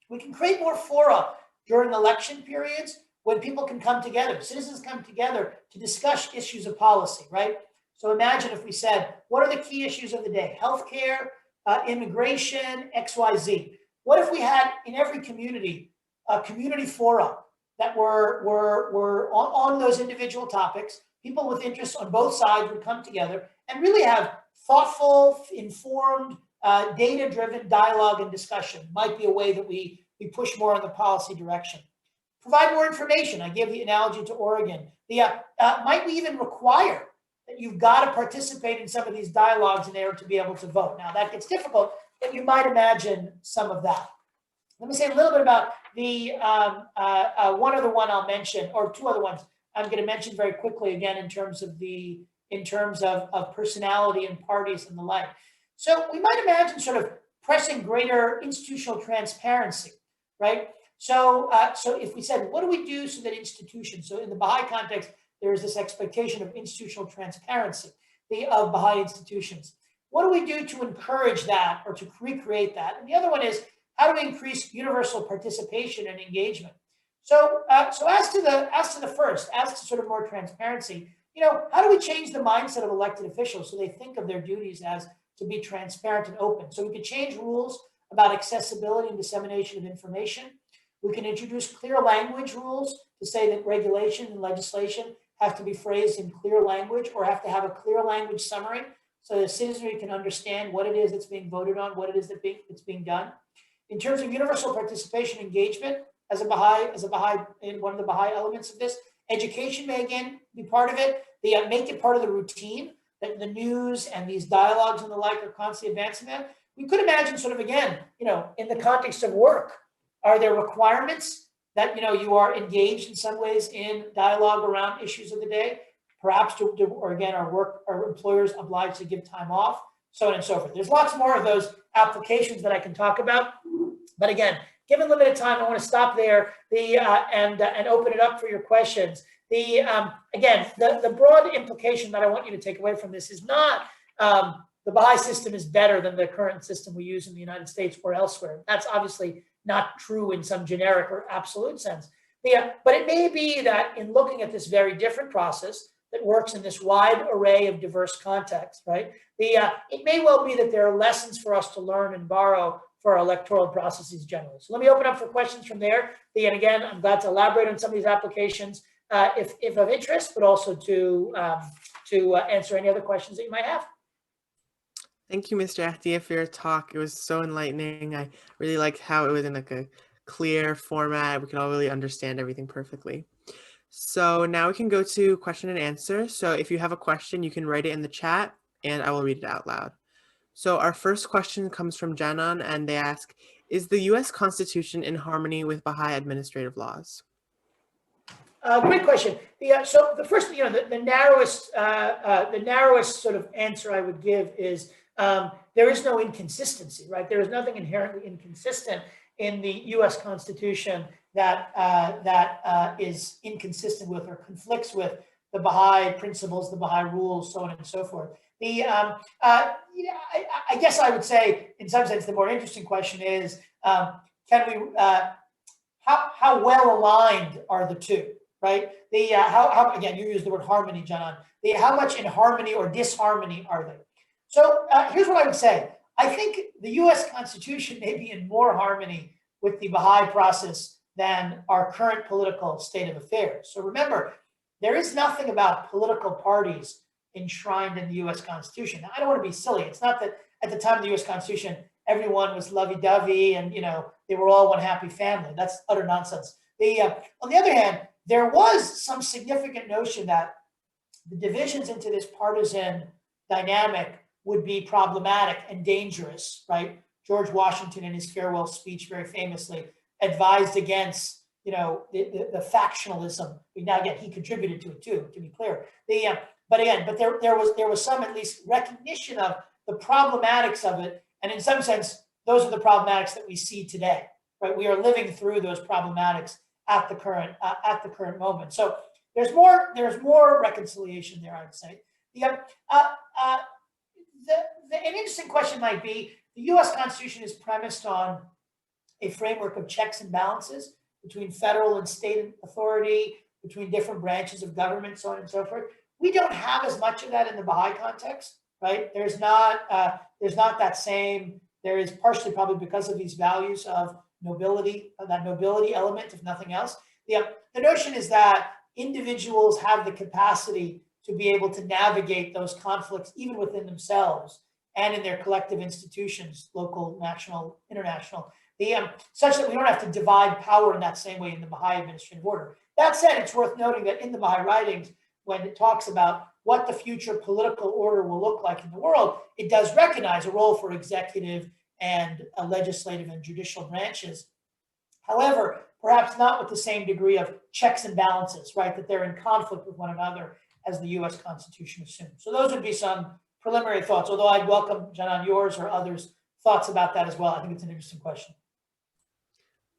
[SPEAKER 2] We can create more fora during election periods when people can come together, citizens come together to discuss issues of policy, right? So imagine if we said, what are the key issues of the day? Healthcare, immigration, XYZ. What if we had in every community a community forum that were on those individual topics? People with interests on both sides would come together and really have thoughtful, informed, data-driven dialogue and discussion. Might be a way that we push more in the policy direction. Provide more information. I gave the analogy to Oregon. Might we even require that you've got to participate in some of these dialogues in order to be able to vote? Now that gets difficult, but you might imagine some of that. Let me say a little bit about the one other one I'll mention, or two other ones I'm going to mention very quickly again in terms of personality and parties and the like. So we might imagine sort of pressing greater institutional transparency, right? So if we said, what do we do so that institutions, so in the Baha'i context, there is this expectation of institutional transparency of Baha'i institutions. What do we do to encourage that or to recreate that? And the other one is, how do we increase universal participation and engagement? So as to the first, as to sort of more transparency, how do we change the mindset of elected officials so they think of their duties as to be transparent and open? So we could change rules about accessibility and dissemination of information. We can introduce clear language rules to say that regulation and legislation have to be phrased in clear language or have to have a clear language summary so the citizenry can understand what it is that's being voted on, what it is that's being done. In terms of universal participation engagement, as a Baha'i, in one of the Baha'i elements of this, education may again be part of it. They make it part of the routine, that the news and these dialogues and the like are constantly advancing that. We could imagine sort of, again, in the context of work, are there requirements that, you are engaged in some ways in dialogue around issues of the day? Perhaps or again, our employers obliged to give time off, so on and so forth. There's lots more of those applications that I can talk about. But again, given limited time, I want to stop there and open it up for your questions. Again, the broad implication that I want you to take away from this is not the Baha'i system is better than the current system we use in the United States or elsewhere. That's obviously not true in some generic or absolute sense. But it may be that in looking at this very different process that works in this wide array of diverse contexts, right? It may well be that there are lessons for us to learn and borrow for our electoral processes generally. So let me open up for questions from there. And again, I'm glad to elaborate on some of these applications if of interest, but also to answer any other questions that you might have.
[SPEAKER 1] Thank you, Mr. Ahdieh, for your talk. It was so enlightening. I really liked how it was in like a clear format. We could all really understand everything perfectly. So now we can go to question and answer. So if you have a question, you can write it in the chat and I will read it out loud. So our first question comes from Janan and they ask, is the U.S. Constitution in harmony with Baha'i administrative laws?
[SPEAKER 2] Great question. So the first, the narrowest sort of answer I would give is there is no inconsistency, right? There is nothing inherently inconsistent in the U.S. Constitution that is inconsistent with or conflicts with the Baha'i principles, the Baha'i rules, so on and so forth. I guess I would say, in some sense, the more interesting question is, how well aligned are the two, right? How again, you use the word harmony, John. How much in harmony or disharmony are they? So here's what I would say. I think the U.S. Constitution may be in more harmony with the Baha'i process than our current political state of affairs. So remember, there is nothing about political parties enshrined in the U.S. Constitution. Now, I don't want to be silly. It's not that at the time of the U.S. Constitution, everyone was lovey-dovey and, they were all one happy family. That's utter nonsense. On the other hand, there was some significant notion that the divisions into this partisan dynamic would be problematic and dangerous, right? George Washington in his farewell speech very famously advised against, the factionalism. Now, again, he contributed to it too, to be clear. But there was some at least recognition of the problematics of it, and in some sense, those are the problematics that we see today, right? We are living through those problematics at the current moment. So there's more reconciliation there, I would say. an interesting question might be, the US Constitution is premised on a framework of checks and balances between federal and state authority, between different branches of government, so on and so forth. We don't have as much of that in the Baha'i context, right? There's not that same, there is partially probably because of these values of nobility, that nobility element, if nothing else. The notion is that individuals have the capacity to be able to navigate those conflicts even within themselves and in their collective institutions, local, national, international, such that we don't have to divide power in that same way in the Baha'i administrative order. That said, it's worth noting that in the Baha'i writings, when it talks about what the future political order will look like in the world, it does recognize a role for executive and legislative and judicial branches. However, perhaps not with the same degree of checks and balances, right, that they're in conflict with one another as the US Constitution assumes. So those would be some preliminary thoughts, although I'd welcome, Janan, yours or others' thoughts about that as well. I think it's an interesting question.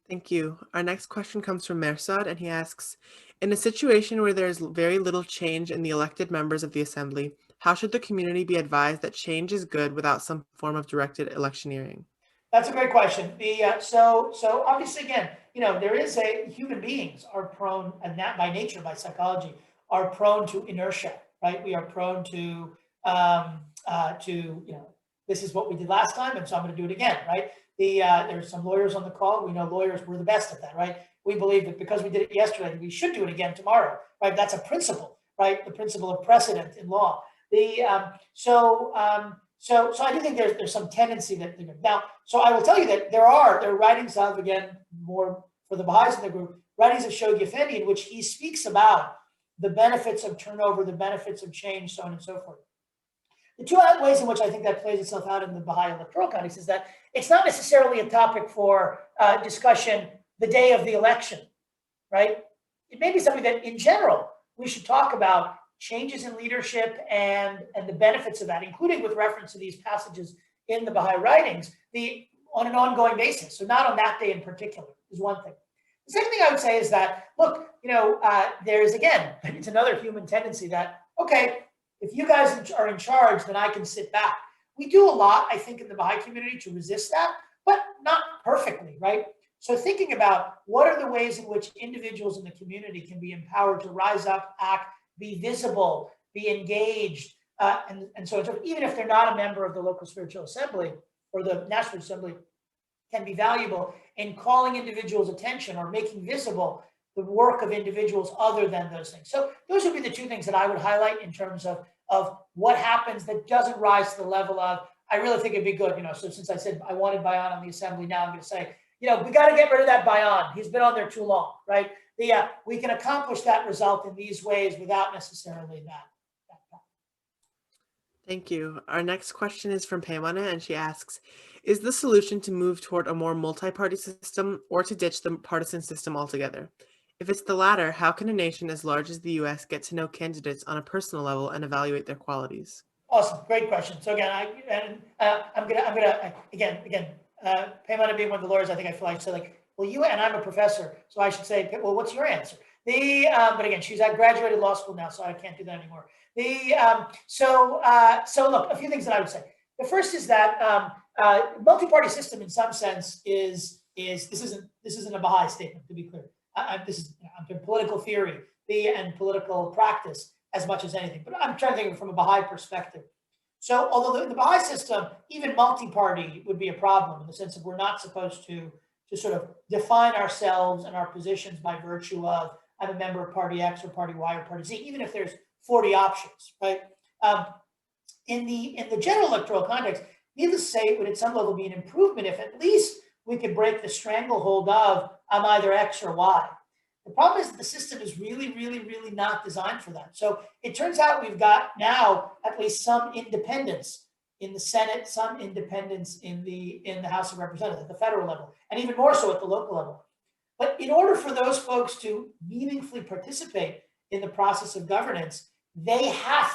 [SPEAKER 1] Thank you. Our next question comes from Mersad, and he asks, in a situation where there is very little change in the elected members of the assembly, how should the community be advised that change is good without some form of directed electioneering?
[SPEAKER 2] That's a great question. So obviously, again, there is human beings are prone, and that by nature, by psychology, are prone to inertia, right? We are prone to this is what we did last time, and so I'm going to do it again, right? There's some lawyers on the call. We know lawyers, we're the best at that, right? We believe that because we did it yesterday, we should do it again tomorrow, right? That's a principle, right? The principle of precedent in law. So I do think there's some tendency that now. So I will tell you that there are writings of, again, more for the Baha'is in the group, writings of Shoghi Effendi in which he speaks about the benefits of turnover, the benefits of change, so on and so forth. The two ways in which I think that plays itself out in the Baha'i electoral context is that it's not necessarily a topic for discussion the day of the election, right? It may be something that, in general, we should talk about changes in leadership and the benefits of that, including with reference to these passages in the Baha'i writings, on an ongoing basis. So not on that day in particular is one thing. The second thing I would say is that, look, there's, again, it's another human tendency that, okay, if you guys are in charge, then I can sit back. We do a lot, I think, in the Baha'i community to resist that, but not perfectly, right? So thinking about what are the ways in which individuals in the community can be empowered to rise up, act, be visible, be engaged, and so on, even if they're not a member of the local spiritual assembly or the national assembly, can be valuable in calling individuals' attention or making visible the work of individuals other than those things. So those would be the two things that I would highlight in terms of what happens that doesn't rise to the level of, I really think it'd be good, so since I said I wanted Bayan on the assembly, now I'm going to say, we got to get rid of that Bayan. He's been on there too long, right? We can accomplish that result in these ways without necessarily that.
[SPEAKER 1] Thank you. Our next question is from Paymana, and she asks, is the solution to move toward a more multi-party system or to ditch the partisan system altogether? If it's the latter, how can a nation as large as the U.S. get to know candidates on a personal level and evaluate their qualities?
[SPEAKER 2] Awesome, great question. So again, I'm gonna Paymana being one of the lawyers, I think I feel like say well, and I'm a professor, so I should say, well, what's your answer? But again, she's at graduated law school now, so I can't do that anymore. So look, a few things that I would say. The first is that multi-party system, in some sense, is this isn't a Baha'i statement, to be clear. I'm in political theory and political practice as much as anything, but I'm trying to think of it from a Baha'i perspective. So although in the Baha'i system, even multi-party would be a problem in the sense that we're not supposed to sort of define ourselves and our positions by virtue of I'm a member of party X or party Y or party Z, even if there's 40 options, right? In the general electoral context, needless to say, it would at some level be an improvement if at least we could break the stranglehold of I'm either X or Y. The problem is that the system is really, really, really not designed for that. So it turns out we've got now at least some independence in the Senate, some independence in the House of Representatives at the federal level, and even more so at the local level. But in order for those folks to meaningfully participate in the process of governance, they have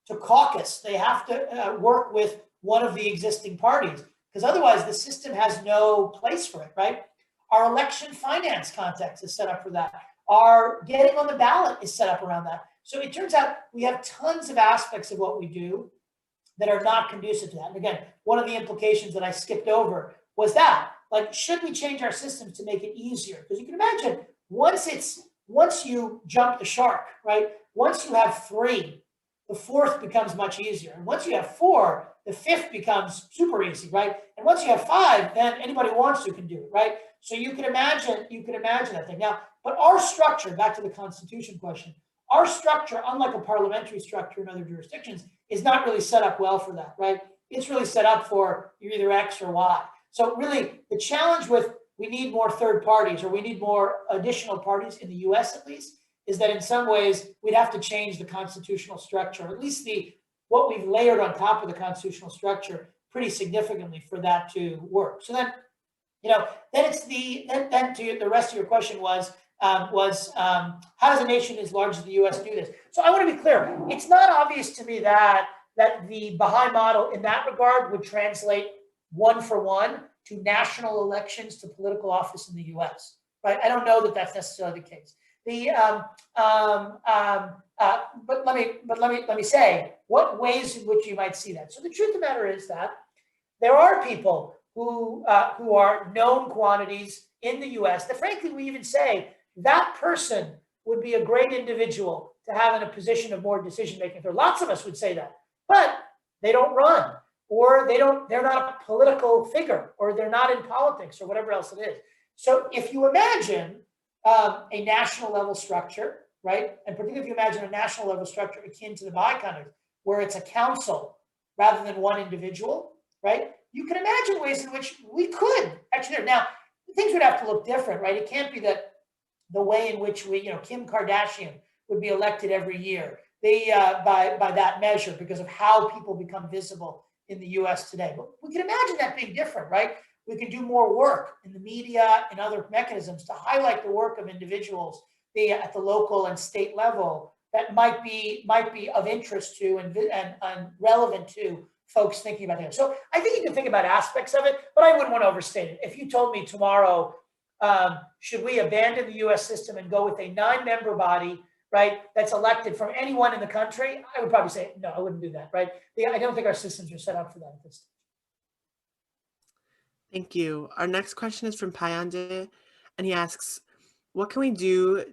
[SPEAKER 2] to caucus. They have to work with one of the existing parties, because otherwise the system has no place for it, right? Our election finance context is set up for that. Our getting on the ballot is set up around that. So it turns out we have tons of aspects of what we do that are not conducive to that. And again, one of the implications that I skipped over was that, like, should we change our systems to make it easier? Because you can imagine once you jump the shark, right? Once you have 3, the 4th becomes much easier. And once you have 4, the 5th becomes super easy, right? And once you have 5, then anybody who wants to can do it, right? So you can imagine that thing. Now, but our structure, back to the Constitution question, our structure, unlike a parliamentary structure in other jurisdictions, is not really set up well for that, right? It's really set up for you're either X or Y. So really, the challenge with we need more third parties, or we need more additional parties in the US at least, is that in some ways we'd have to change the constitutional structure, or at least what we've layered on top of the constitutional structure pretty significantly for that to work. So then, then it's then to the rest of your question was how does a nation as large as the US do this? So I want to be clear. It's not obvious to me that the Baha'i model in that regard would translate 1-for-1 to national elections to political office in the US, right? I don't know that that's necessarily the case. But let me say what ways in which you might see that. So the truth of the matter is that there are people who are known quantities in the US that frankly we even say that person would be a great individual to have in a position of more decision making. There are lots of us would say that, but they don't run, or they're not a political figure, or they're not in politics, or whatever else it is. So if you imagine a national level structure, right? And particularly if you imagine a national level structure akin to the Baha'i context, where it's a council rather than one individual, right? You can imagine ways in which we could actually, now things would have to look different, right? It can't be that the way in which Kim Kardashian would be elected every year, by that measure, because of how people become visible in the US today. But we can imagine that being different, right? We can do more work in the media and other mechanisms to highlight the work of individuals at the local and state level that might be of interest to and relevant to folks thinking about it. So I think you can think about aspects of it, but I wouldn't want to overstate it. If you told me tomorrow, should we abandon the US system and go with a 9-member body, right, that's elected from anyone in the country, I would probably say, no, I wouldn't do that, right? I don't think our systems are set up for that at this stage.
[SPEAKER 1] Thank you. Our next question is from Ahdieh, and he asks, what can we do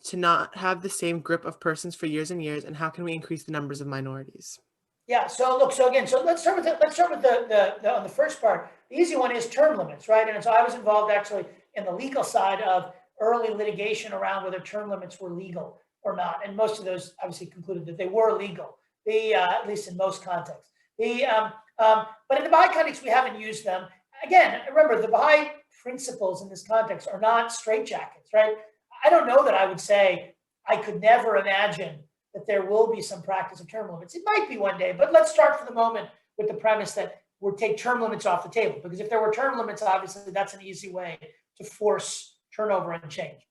[SPEAKER 1] to not have the same group of persons for years and years, and how can we increase the numbers of minorities?
[SPEAKER 2] Yeah, so look, so let's start with the on the first part. The easy one is term limits, right? And so I was involved actually in the legal side of early litigation around whether term limits were legal or not. And most of those obviously concluded that they were legal, at least in most contexts. But in the Baha'i context, we haven't used them. Again, remember, the Baha'i principles in this context are not straitjackets, right? I don't know that I would say I could never imagine that there will be some practice of term limits. It might be one day, but let's start for the moment with the premise that we'll take term limits off the table, because if there were term limits, obviously that's an easy way to force turnover and change.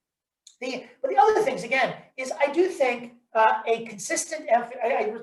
[SPEAKER 2] But the other things, again, is I do think a consistent,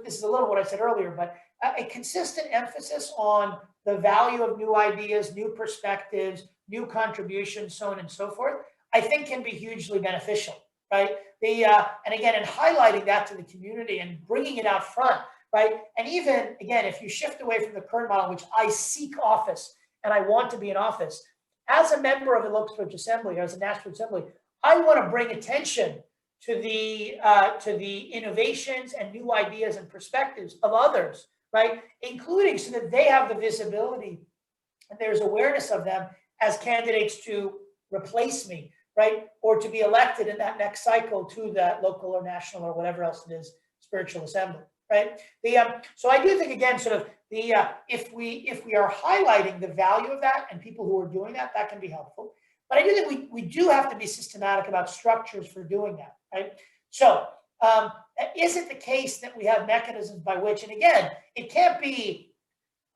[SPEAKER 2] this is a little what I said earlier, but a consistent emphasis on the value of new ideas, new perspectives, new contributions, so on and so forth, I think can be hugely beneficial, right? And again, in highlighting that to the community and bringing it out front, right? And even, again, if you shift away from the current model, which I seek office and I want to be in office, as a member of the local church assembly, or as a national assembly, I want to bring attention to the innovations and new ideas and perspectives of others, right? Including so that they have the visibility and there's awareness of them as candidates to replace me, right? Or to be elected in that next cycle to that local or national or whatever else it is, spiritual assembly, right? So I do think, again, sort of if we are highlighting the value of that and people who are doing that, that can be helpful. But I do think we do have to be systematic about structures for doing that, right? So is it the case that we have mechanisms by which, and again, it can't be,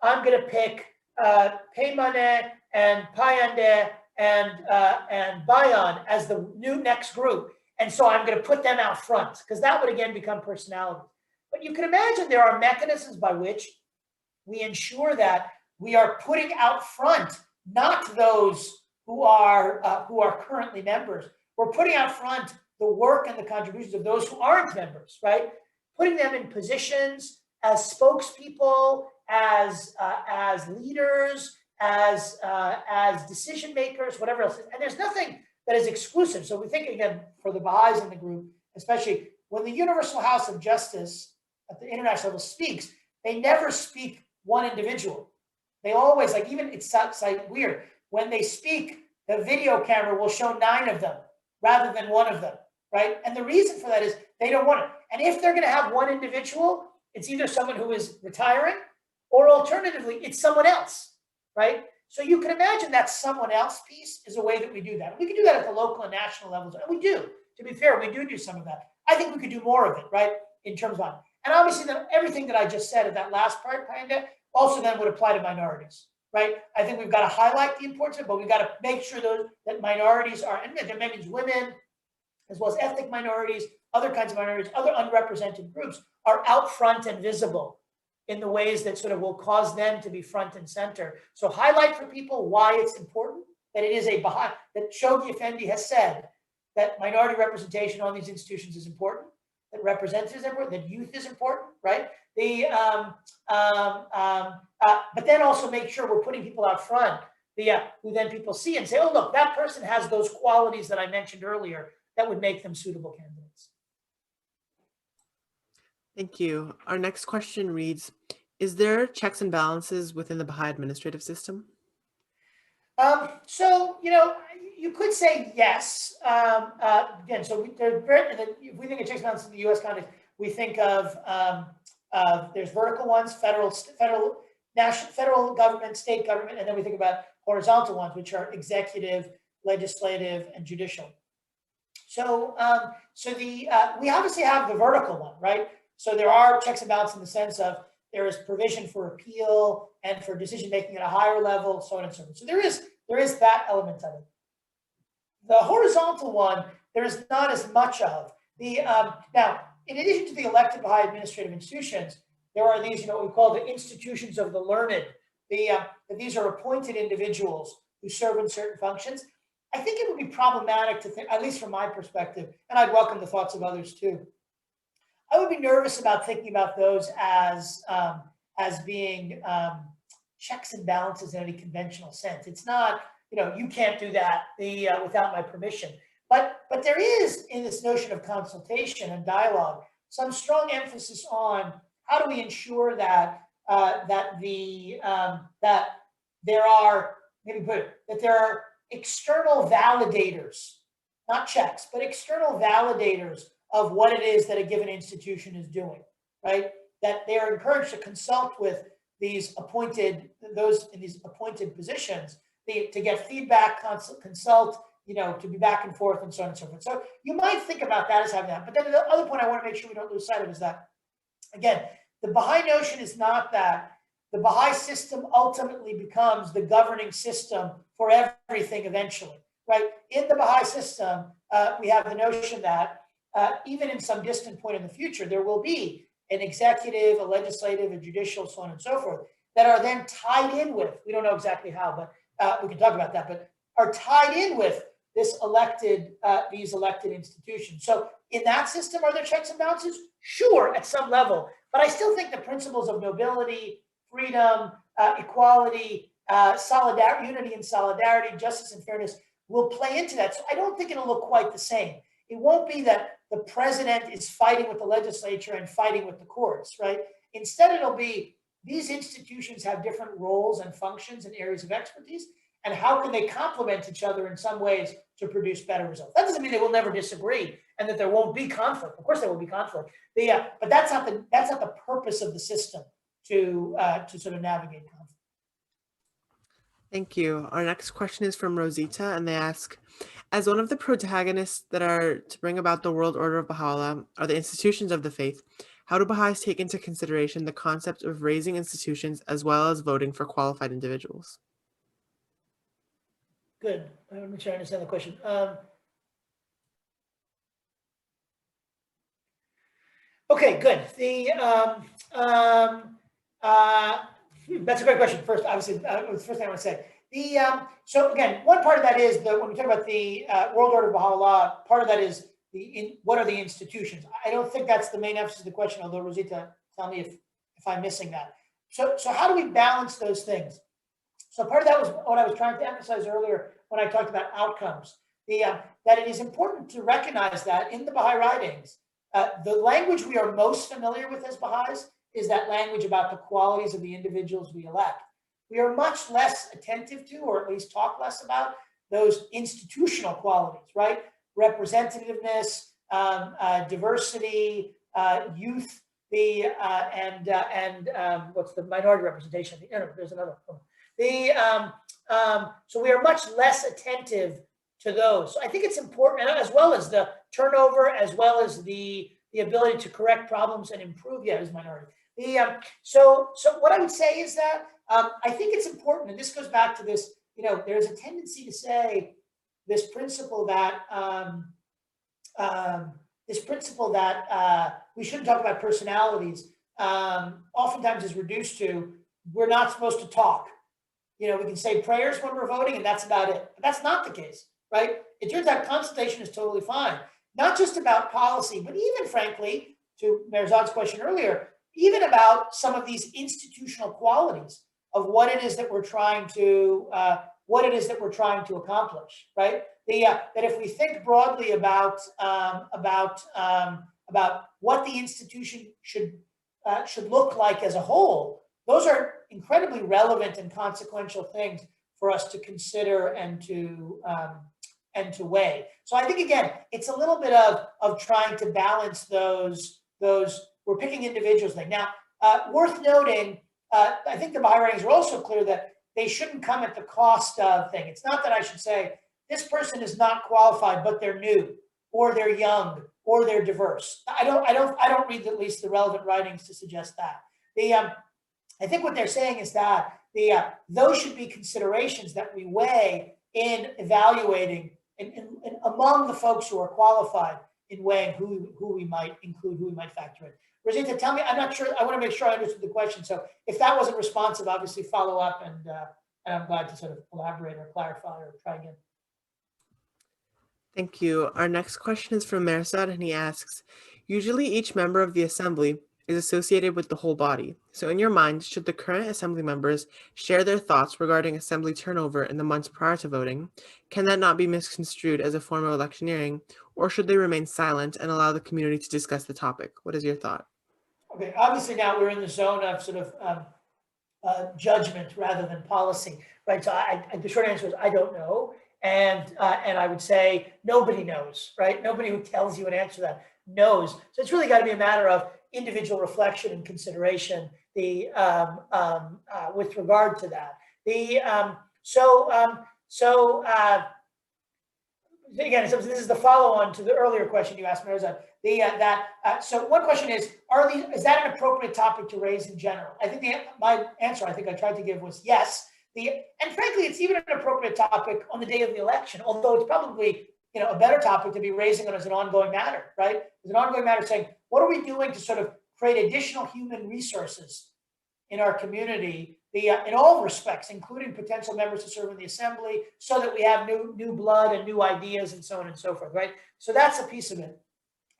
[SPEAKER 2] I'm going to pick Peymane and Payande and Bayan as the new next group, and so I'm going to put them out front, because that would again become personality. But you can imagine there are mechanisms by which we ensure that we are putting out front not those who are currently members. We're putting out front the work and the contributions of those who aren't members, right? Putting them in positions as spokespeople, as leaders, as decision makers, whatever else. And there's nothing that is exclusive. So we think, again, for the Baha'is in the group, especially when the Universal House of Justice at the international level speaks, they never speak one individual. They always, like, even it's like weird, when they speak, the video camera will show 9 of them rather than 1 of them, right? And the reason for that is they don't want it. And if they're going to have one individual, it's either someone who is retiring, or alternatively, it's someone else, right? So you can imagine that someone else piece is a way that we do that. We can do that at the local and national levels, and we do. To be fair, we do some of that. I think we could do more of it, right, in terms of, and obviously everything that I just said of that last part, also then would apply to minorities, right? I think we've got to highlight the importance of it, but we've got to make sure that minorities are, and that means women, as well as ethnic minorities, other kinds of minorities, other unrepresented groups are out front and visible in the ways that sort of will cause them to be front and center. So highlight for people why it's important, that it is a Baha'i, that Shoghi Effendi has said that minority representation on these institutions is important, that representatives is important, that youth is important, right? But then also make sure we're putting people out front, who then people see and say, oh, look, that person has those qualities that I mentioned earlier that would make them suitable candidates.
[SPEAKER 1] Thank you. Our next question reads, is there checks and balances within the Baha'i administrative system?
[SPEAKER 2] So, you could say yes. Again, so if we think of checks and balances in the U.S. context, we think of there's vertical ones, federal government, state government, and then we think about horizontal ones, which are executive, legislative, and judicial. So, we obviously have the vertical one, right? So there are checks and balances in the sense of there is provision for appeal and for decision making at a higher level, so on and so forth. So there is that element of it. The horizontal one, there is not as much of. Now, in addition to the elected Baha'i administrative institutions, there are these, what we call the institutions of the learned. These are appointed individuals who serve in certain functions. I think it would be problematic to think, at least from my perspective, and I'd welcome the thoughts of others too. I would be nervous about thinking about those as being checks and balances in any conventional sense. It's not, you can't do that without my permission. But there is, in this notion of consultation and dialogue, some strong emphasis on how do we ensure that there are external validators, not checks, but external validators of what it is that a given institution is doing, right? That they are encouraged to consult with those in these appointed positions, to get feedback, consult, to be back and forth and so on and so forth. So you might think about that as having that. But then the other point I want to make sure we don't lose sight of is that, again, the Baha'i notion is not that the Baha'i system ultimately becomes the governing system for everything eventually, right? In the Baha'i system, we have the notion that even in some distant point in the future, there will be an executive, a legislative, a judicial, so on and so forth, that are then tied in with, we don't know exactly how, but we can talk about that, but are tied in with these elected institutions. So in that system, are there checks and balances? Sure, at some level, but I still think the principles of nobility, freedom, equality, unity and solidarity, justice and fairness will play into that. So I don't think it'll look quite the same. It won't be that the president is fighting with the legislature and fighting with the courts, right? Instead, it'll be these institutions have different roles and functions and areas of expertise, and how can they complement each other in some ways to produce better results? That doesn't mean they will never disagree and that there won't be conflict. Of course, there will be conflict. But that's not the purpose of the system to sort of navigate conflict.
[SPEAKER 1] Thank you. Our next question is from Rosita, and they ask, as one of the protagonists that are to bring about the world order of Baha'u'llah are the institutions of the faith, how do Baha'is take into consideration the concept of raising institutions as well as voting for qualified individuals?
[SPEAKER 2] Good. I want to make sure I understand the question. Okay, good. That's a great question. First, obviously, the first thing I want to say. So again, one part of that is when we talk about the world order of Baha'u'llah, part of that is what are the institutions? I don't think that's the main emphasis of the question, although Rosita, tell me if I'm missing that. so how do we balance those things? So part of that was what I was trying to emphasize earlier when I talked about outcomes. That it is important to recognize that in the Baha'i writings, the language we are most familiar with as Baha'is is that language about the qualities of the individuals we elect. We are much less attentive to, or at least talk less about, those institutional qualities, right? Representativeness, diversity, youth, what's the minority representation? There's another one. So we are much less attentive to those. So I think it's important, as well as the turnover, as well as the ability to correct problems and improve. Yeah, as minority. So what I would say is that I think it's important, and this goes back to this. There's a tendency to say this principle that we shouldn't talk about personalities. Oftentimes is reduced to we're not supposed to talk. We can say prayers when we're voting, and that's about it. But that's not the case, right? It turns out consultation is totally fine. Not just about policy, but even, frankly, to Mirzad's question earlier, even about some of these institutional qualities of what it is that we're trying to accomplish, right? That if we think broadly about what the institution should look like as a whole, those are incredibly relevant and consequential things for us to consider and to weigh. So I think, again, it's a little bit of trying to balance those. We're picking individuals. Now, worth noting, I think the Baha'i writings are also clear that they shouldn't come at the cost of things. It's not that I should say this person is not qualified, but they're new, or they're young, or they're diverse. I don't read at least the relevant writings to suggest that. I think what they're saying is that those should be considerations that we weigh in evaluating and among the folks who are qualified in weighing who we might include, who we might factor in. Rosita, tell me, I'm not sure, I want to make sure I understood the question. So if that wasn't responsive, obviously follow up, and I'm glad to sort of elaborate or clarify or try again.
[SPEAKER 1] Thank you. Our next question is from Mirzad, and he asks, usually each member of the assembly is associated with the whole body. So in your mind, should the current assembly members share their thoughts regarding assembly turnover in the months prior to voting? Can that not be misconstrued as a form of electioneering, or should they remain silent and allow the community to discuss the topic? What is your thought?
[SPEAKER 2] Okay, obviously now we're in the zone of sort of judgment rather than policy, right? So the short answer is I don't know. And I would say nobody knows, right? Nobody who tells you an answer to that knows. So it's really got to be a matter of individual reflection and consideration with regard to that. Again, so this is the follow-on to the earlier question you asked, Mirzad. So one question is that an appropriate topic to raise in general? I think my answer, I think I tried to give, was yes. And frankly, it's even an appropriate topic on the day of the election, although it's probably a better topic to be raising it as an ongoing matter, right? As an ongoing matter, saying, what are we doing to sort of create additional human resources in our community, in all respects, including potential members to serve in the assembly, so that we have new blood and new ideas and so on and so forth, right? So that's a piece of it.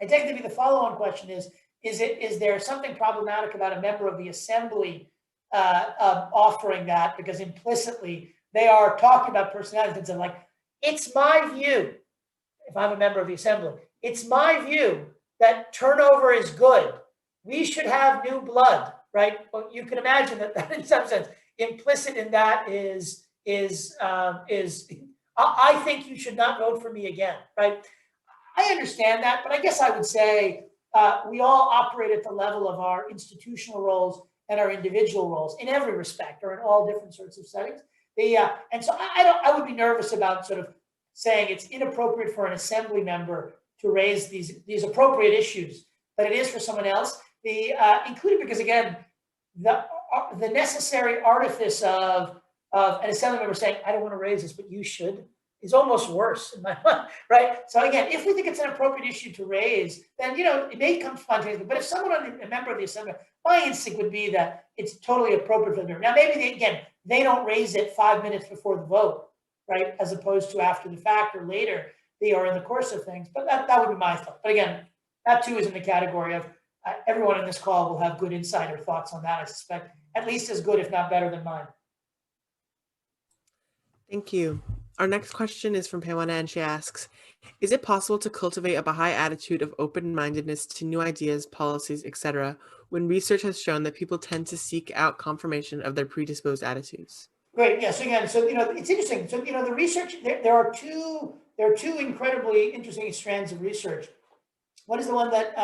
[SPEAKER 2] I take it to be the follow-on question is there something problematic about a member of the assembly offering that, because implicitly they are talking about personalities and like, it's my view, if I'm a member of the assembly, it's my view that turnover is good. We should have new blood, right? Well, you can imagine that in some sense, implicit in that is I think you should not vote for me again, right? I understand that, but I guess I would say we all operate at the level of our institutional roles and our individual roles in every respect, or in all different sorts of settings. And so I would be nervous about sort of saying it's inappropriate for an assembly member to raise these appropriate issues, but it is for someone else. Including because, again, the necessary artifice of an assembly member saying, I don't want to raise this, but you should, is almost worse in my mind, right? So again, if we think it's an appropriate issue to raise, then it may come spontaneously. But if someone, a member of the assembly, my instinct would be that it's totally appropriate for them. Now, maybe they don't raise it 5 minutes before the vote, right, as opposed to after the fact or later, or in the course of things. But that would be my thought. But again, that too is in the category of everyone in this call will have good insight or thoughts on that, I suspect, at least as good, if not better than mine.
[SPEAKER 1] Thank you. Our next question is from Pamela, and she asks, is it possible to cultivate a Baha'i attitude of open-mindedness to new ideas, policies, etc., when research has shown that people tend to seek out confirmation of their predisposed attitudes?
[SPEAKER 2] Great. Yes. Again, so it's interesting. So the research there are two incredibly interesting strands of research. One is the one that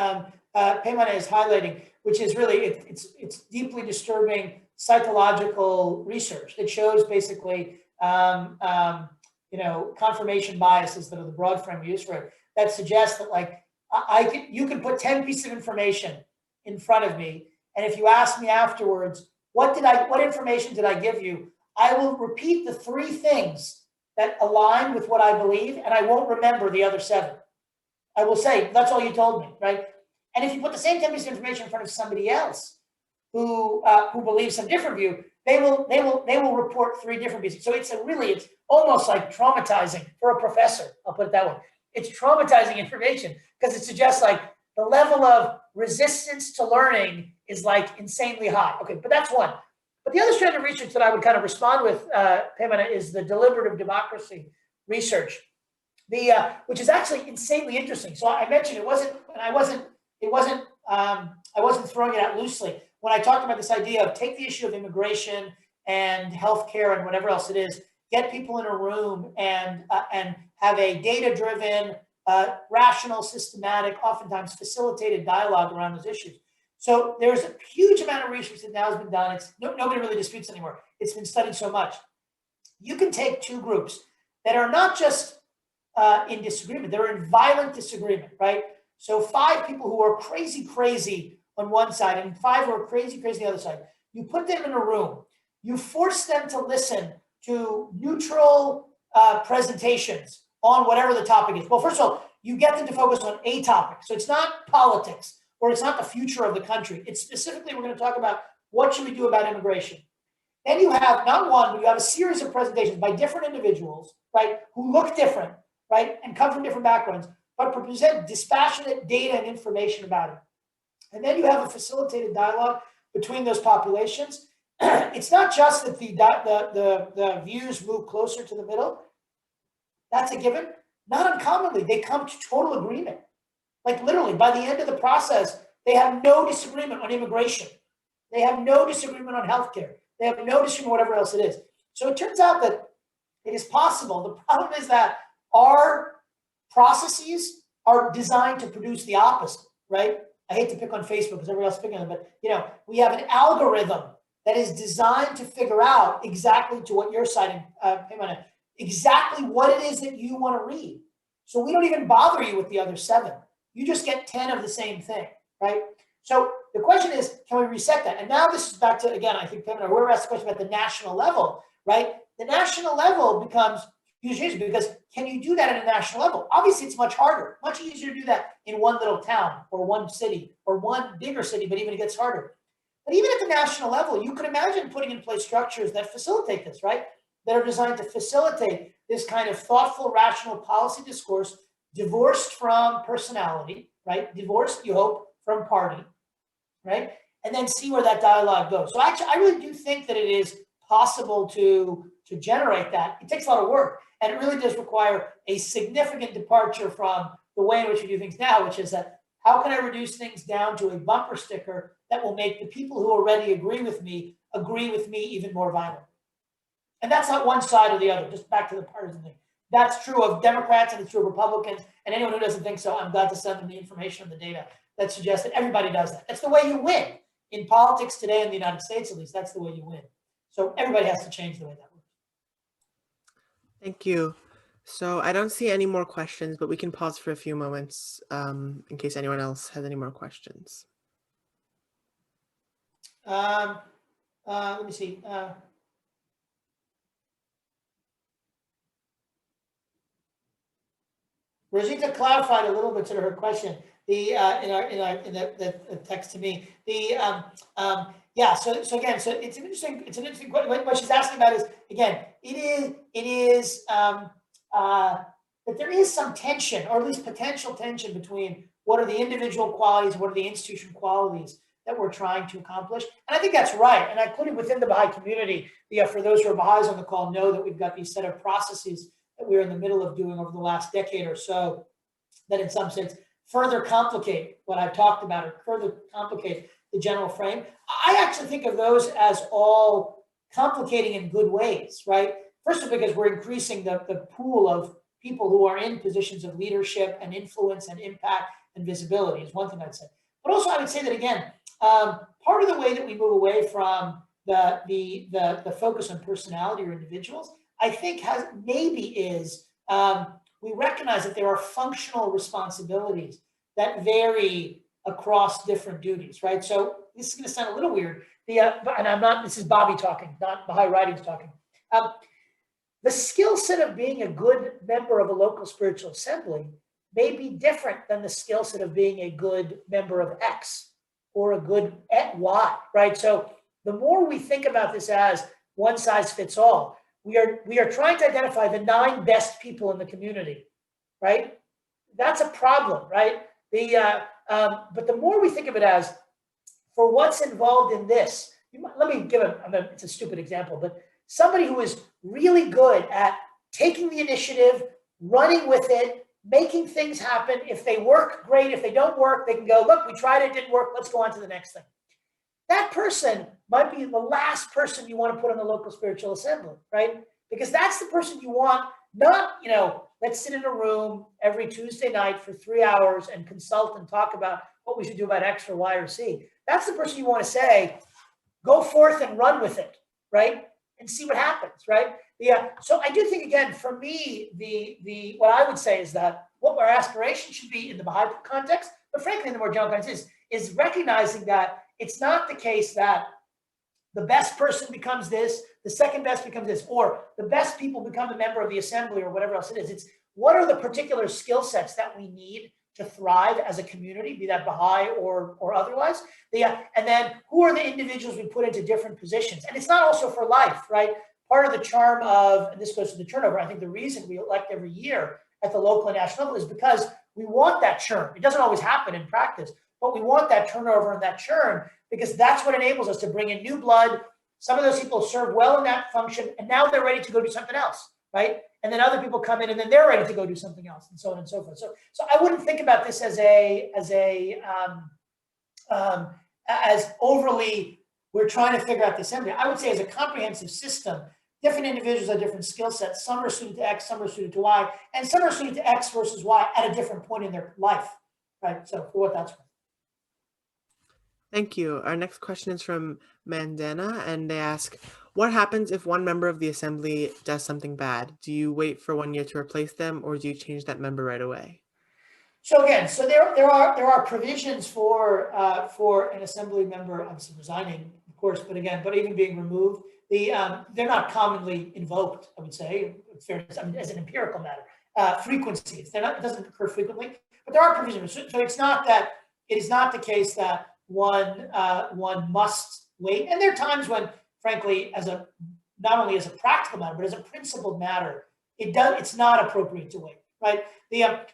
[SPEAKER 2] Peymana is highlighting, which is really it's deeply disturbing psychological research that shows basically confirmation biases that are the broad frame used for it, that suggests that like you can put 10 pieces of information in front of me, and if you ask me afterwards, what information did I give you? I will repeat the 3 things that align with what I believe, and I won't remember the other 7. I will say, that's all you told me, right? And if you put the same 10 pieces of information in front of somebody else who believes a different view, they will report 3 different pieces. So it's almost like traumatizing for a professor. I'll put it that way. It's traumatizing information because it suggests like the level of resistance to learning is like insanely high. Okay, but that's one. But the other strand of research that I would kind of respond with, Pamela, is the deliberative democracy research, which is actually insanely interesting. So I mentioned I wasn't throwing it out loosely when I talked about this idea of take the issue of immigration and healthcare and whatever else it is, get people in a room and have a data-driven, rational, systematic, oftentimes facilitated dialogue around those issues. So there's a huge amount of research that now has been done. Nobody really disputes anymore. It's been studied so much. You can take 2 groups that are not just in disagreement, they're in violent disagreement, right? So 5 people who are crazy on one side and 5 who are crazy on the other side. You put them in a room. You force them to listen to neutral presentations on whatever the topic is. Well, first of all, you get them to focus on a topic. So it's not politics, or it's not the future of the country. It's specifically, we're going to talk about what should we do about immigration. Then you have not one, but you have a series of presentations by different individuals, right, who look different, right, and come from different backgrounds, but present dispassionate data and information about it. And then you have a facilitated dialogue between those populations. It's not just that the views move closer to the middle. That's a given. Not uncommonly, they come to total agreement. Like literally, by the end of the process, they have no disagreement on immigration. They have no disagreement on healthcare. They have no disagreement on whatever else it is. So it turns out that it is possible. The problem is that our processes are designed to produce the opposite, right? I hate to pick on Facebook because everybody else is picking on it, but we have an algorithm that is designed to figure out exactly to what you're citing, exactly what it is that you want to read. So we don't even bother you with the other 7. You just get 10 of the same thing, right? So the question is, can we reset that? And now this is back to, again, I think Pamela, whoever asked the question about the national level, right? The national level becomes huge because can you do that at a national level? Obviously, it's much harder, much easier to do that in one little town or one city or one bigger city, but even it gets harder. But even at the national level, you can imagine putting in place structures that facilitate this, right? That are designed to facilitate this kind of thoughtful, rational policy discourse divorced from personality, right? Divorced, you hope, from party, right? And then see where that dialogue goes. So actually, I really do think that it is possible to generate that. It takes a lot of work, and it really does require a significant departure from the way in which we do things now, which is that how can I reduce things down to a bumper sticker that will make the people who already agree with me even more violently? And that's not one side or the other, just back to the partisan thing. That's true of Democrats and it's true of Republicans. And anyone who doesn't think so, I'm glad to send them the information and the data that suggests that everybody does that. That's the way you win. In politics today in the United States, at least, that's the way you win. So everybody has to change the way that works.
[SPEAKER 1] Thank you. So I don't see any more questions, but we can pause for a few moments in case anyone else has any more questions.
[SPEAKER 2] Let me see. Rosita clarified a little bit to her question. In the text to me. So again, so it's an interesting what she's asking about is, again, it is that there is some tension, or at least potential tension, between what are the individual qualities, what are the institutional qualities that we're trying to accomplish. And I think that's right. And including within the Baha'i community, for those who are Baha'is on the call know that we've got these set of processes that we're in the middle of doing over the last decade or so that in some sense further complicate what I've talked about or further complicate the general frame. I actually think of those as all complicating in good ways, right? First of all, because we're increasing the pool of people who are in positions of leadership and influence and impact and visibility is one thing I'd say. But also I would say that, again, part of the way that we move away from the focus on personality or individuals, I think is we recognize that there are functional responsibilities that vary across different duties, right? So this is going to sound a little weird. And I'm not, this is Bobby talking, not Baha'i Writings talking. The skill set of being a good member of a local spiritual assembly may be different than the skill set of being a good member of X or a good at Y, right? So the more we think about this as one size fits all, we are trying to identify the 9 best people in the community, right? That's a problem, right? But the more we think of it as, for what's involved in this, let me give it's a stupid example, but somebody who is really good at taking the initiative, running with it, making things happen. If they work, great. If they don't work, they can go, look, we tried it, didn't work. Let's go on to the next thing. That person might be the last person you want to put on the local spiritual assembly, right? Because that's the person you want, not, let's sit in a room every Tuesday night for 3 hours and consult and talk about what we should do about X or Y or Z. That's the person you want to say, go forth and run with it, right? And see what happens, right? So I do think, again, for me, the what I would say is that what our aspiration should be in the Baha'i context, but frankly, in the more general context, is recognizing that it's not the case that the best person becomes this, the second best becomes this, or the best people become a member of the assembly or whatever else it is. It's what are the particular skill sets that we need to thrive as a community, be that Baha'i or otherwise. And then who are the individuals we put into different positions? And it's not also for life, right? Part of the charm of, and this goes to the turnover, I think the reason we elect every year at the local and national level is because we want that churn. It doesn't always happen in practice, but we want that turnover and that churn because that's what enables us to bring in new blood. Some of those people serve well in that function, and now they're ready to go do something else, right? And then other people come in, and then they're ready to go do something else, and so on and so forth. So I wouldn't think about this as overly we're trying to figure out the assembly. I would say as a comprehensive system, different individuals have different skill sets. Some are suited to X, some are suited to Y, and some are suited to X versus Y at a different point in their life, right? So for what that's worth.
[SPEAKER 1] Thank you. Our next question is from Mandana, and they ask, what happens if one member of the assembly does something bad? Do you wait for 1 year to replace them, or do you change that member right away?
[SPEAKER 2] So again, there are provisions for an assembly member, obviously resigning, of course, but even being removed. They're not commonly invoked, I would say, as an empirical matter. Frequency, it doesn't occur frequently, but there are provisions. So it is not the case that one must wait. And there are times when, frankly, not only as a practical matter, but as a principled matter, it's not appropriate to wait, right?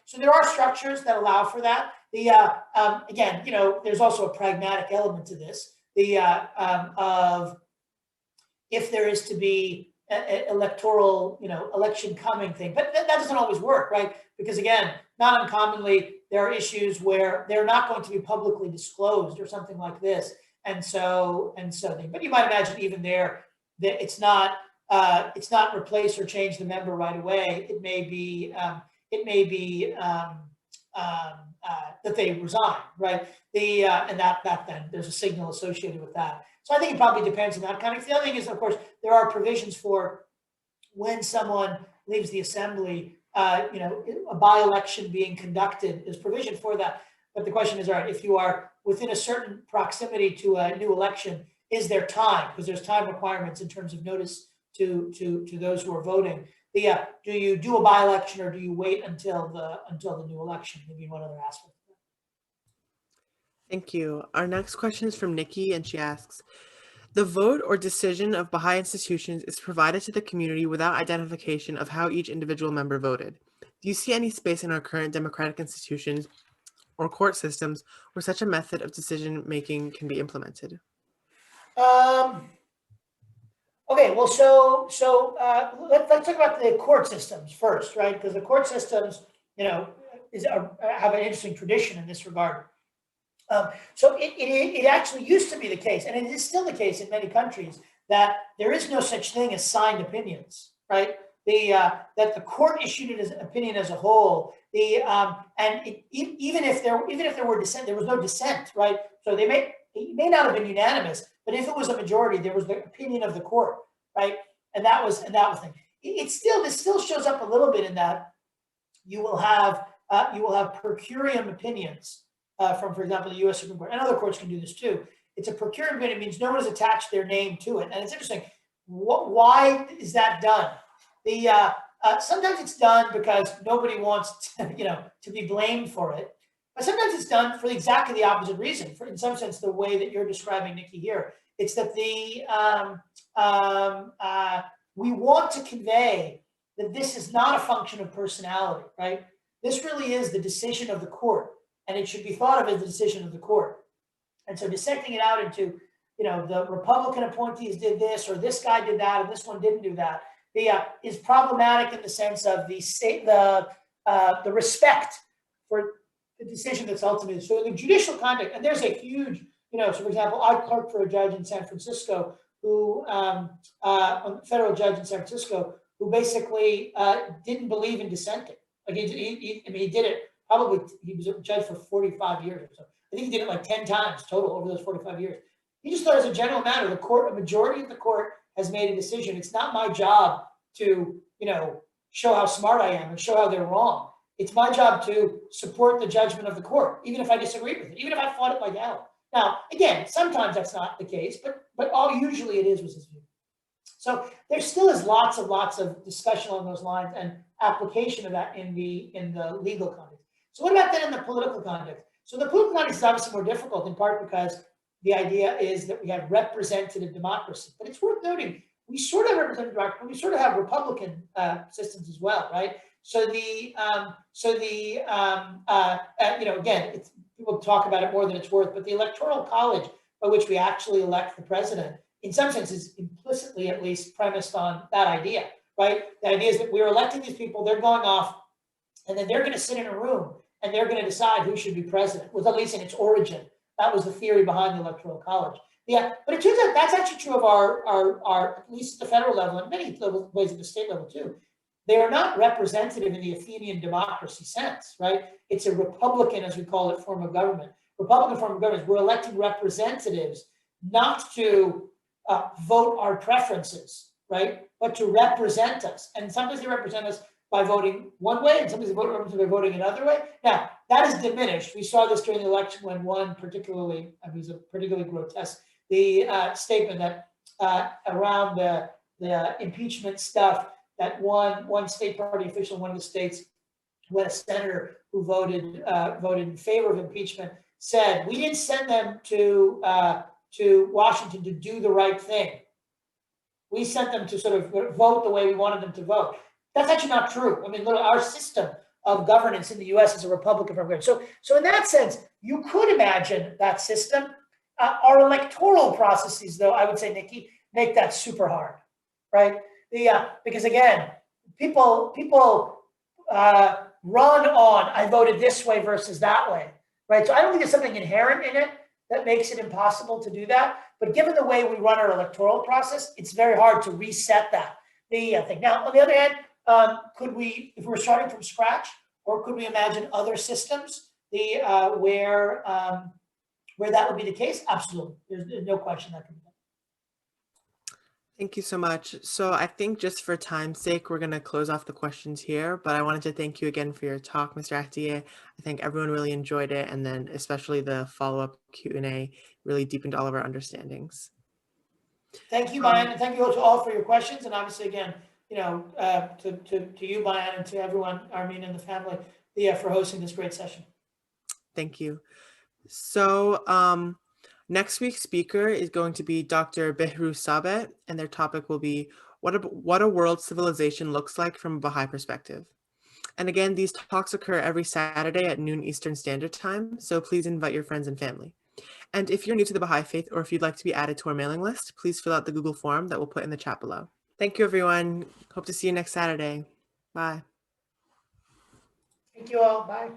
[SPEAKER 2] So there are structures that allow for that. Again, there's also a pragmatic element to this. Of if there is to be an electoral, election coming thing, but that doesn't always work, right? Because again, not uncommonly, there are issues where they're not going to be publicly disclosed or something like this, and so. But you might imagine even there that it's not replace or change the member right away. It may be that they resign, right? And that then there's a signal associated with that. So I think it probably depends on that kind of thing. The other thing is, of course, there are provisions for when someone leaves the assembly, a by-election being conducted. There's provision for that. But the question is, all right, if you are within a certain proximity to a new election, is there time? Because there's time requirements in terms of notice to those who are voting. Do you do a by-election or do you wait until the new election? Maybe one other aspect.
[SPEAKER 1] Thank you. Our next question is from Nikki, and she asks, the vote or decision of Baha'i institutions is provided to the community without identification of how each individual member voted. Do you see any space in our current democratic institutions or court systems where such a method of decision-making can be implemented?
[SPEAKER 2] Okay, well, let's talk about the court systems first, right? Because the court systems, have an interesting tradition in this regard. So it actually used to be the case, and it is still the case in many countries, that there is no such thing as signed opinions, right? That the court issued it as an opinion as a whole. Even if there were dissent, there was no dissent, right? So it may not have been unanimous, but if it was a majority, there was the opinion of the court, right? And that was the thing. This still shows up a little bit in that you will have per curiam opinions from, for example, the U.S. Supreme Court, and other courts can do this too. It's a per curiam opinion. It means no one has attached their name to it, and it's interesting. Why is that done? Sometimes it's done because nobody wants to be blamed for it. But sometimes it's done for exactly the opposite reason. In some sense, the way that you're describing, Nikki, here, it's that we want to convey that this is not a function of personality, right? This really is the decision of the court, and it should be thought of as the decision of the court. And so dissecting it out into, the Republican appointees did this, or this guy did that, and this one didn't do that, is problematic in the sense of the respect for the decision that's ultimately. So in the judicial conduct, and there's a huge, so for example, I clerked for a judge in San Francisco who, a federal judge in San Francisco, who basically didn't believe in dissenting. Like he did it probably, he was a judge for 45 years or so. I think he did it like 10 times total over those 45 years. He just thought as a general matter, a majority of the court has made a decision. It's not my job to, show how smart I am and show how they're wrong. It's my job to support the judgment of the court, even if I disagree with it, even if I fought it like hell. Now, again, sometimes that's not the case, but usually it is, was his view. So there still is lots of discussion along those lines and application of that in the legal context. So what about then in the political context? So the political context is obviously more difficult, in part because the idea is that we have representative democracy. But it's worth noting, we sort of have representative democracy, but we sort of have Republican systems as well, right? So again, people talk about it more than it's worth, but the electoral college by which we actually elect the president, in some sense, is implicitly at least premised on that idea, right? The idea is that we're electing these people, they're going off, and then they're going to sit in a room and they're going to decide who should be president, with at least in its origin. That was the theory behind the electoral college. Yeah, but it turns out that's actually true of our at least at the federal level, and many ways at the state level too. They are not representative in the Athenian democracy sense, right? It's a Republican, as we call it, form of government. Republican form of government is we're electing representatives not to vote our preferences, right? But to represent us. And sometimes they represent us by voting one way, and sometimes they represent by voting another way. Now, that is diminished. We saw this during the election when one particularly, it was a particularly grotesque, the statement that around the impeachment stuff, that one state party official in one of the states, who had a senator who voted in favor of impeachment, said, we didn't send them to Washington to do the right thing. We sent them to sort of vote the way we wanted them to vote. That's actually not true. I mean, our system of governance in the U.S. is a Republican form of government. So in that sense, you could imagine that system. Our electoral processes, though, I would say, Nikki, make that super hard, right? Because again, people run on, I voted this way versus that way, right? So I don't think there's something inherent in it that makes it impossible to do that. But given the way we run our electoral process, it's very hard to reset that thing. Now, on the other hand, could we, if we're starting from scratch, or could we imagine other systems where that would be the case? Absolutely. There's no question that could be done.
[SPEAKER 1] Thank you so much. So I think just for time's sake, we're going to close off the questions here, but I wanted to thank you again for your talk, Mr. Ahdieh. I think everyone really enjoyed it, and then especially the follow-up Q&A really deepened all of our understandings.
[SPEAKER 2] Thank you, Bayan, and thank you to all for your questions, and obviously, again, to you, Bayan, and to everyone, Armin and the family, for hosting this great session.
[SPEAKER 1] Thank you. So next week's speaker is going to be Dr. Behrouz Sabeh, and their topic will be what a world civilization looks like from a Baha'i perspective. And again, these talks occur every Saturday at noon Eastern Standard Time, so please invite your friends and family. And if you're new to the Baha'i Faith or if you'd like to be added to our mailing list, please fill out the Google form that we'll put in the chat below. Thank you, everyone. Hope to see you next Saturday. Bye.
[SPEAKER 2] Thank you all. Bye.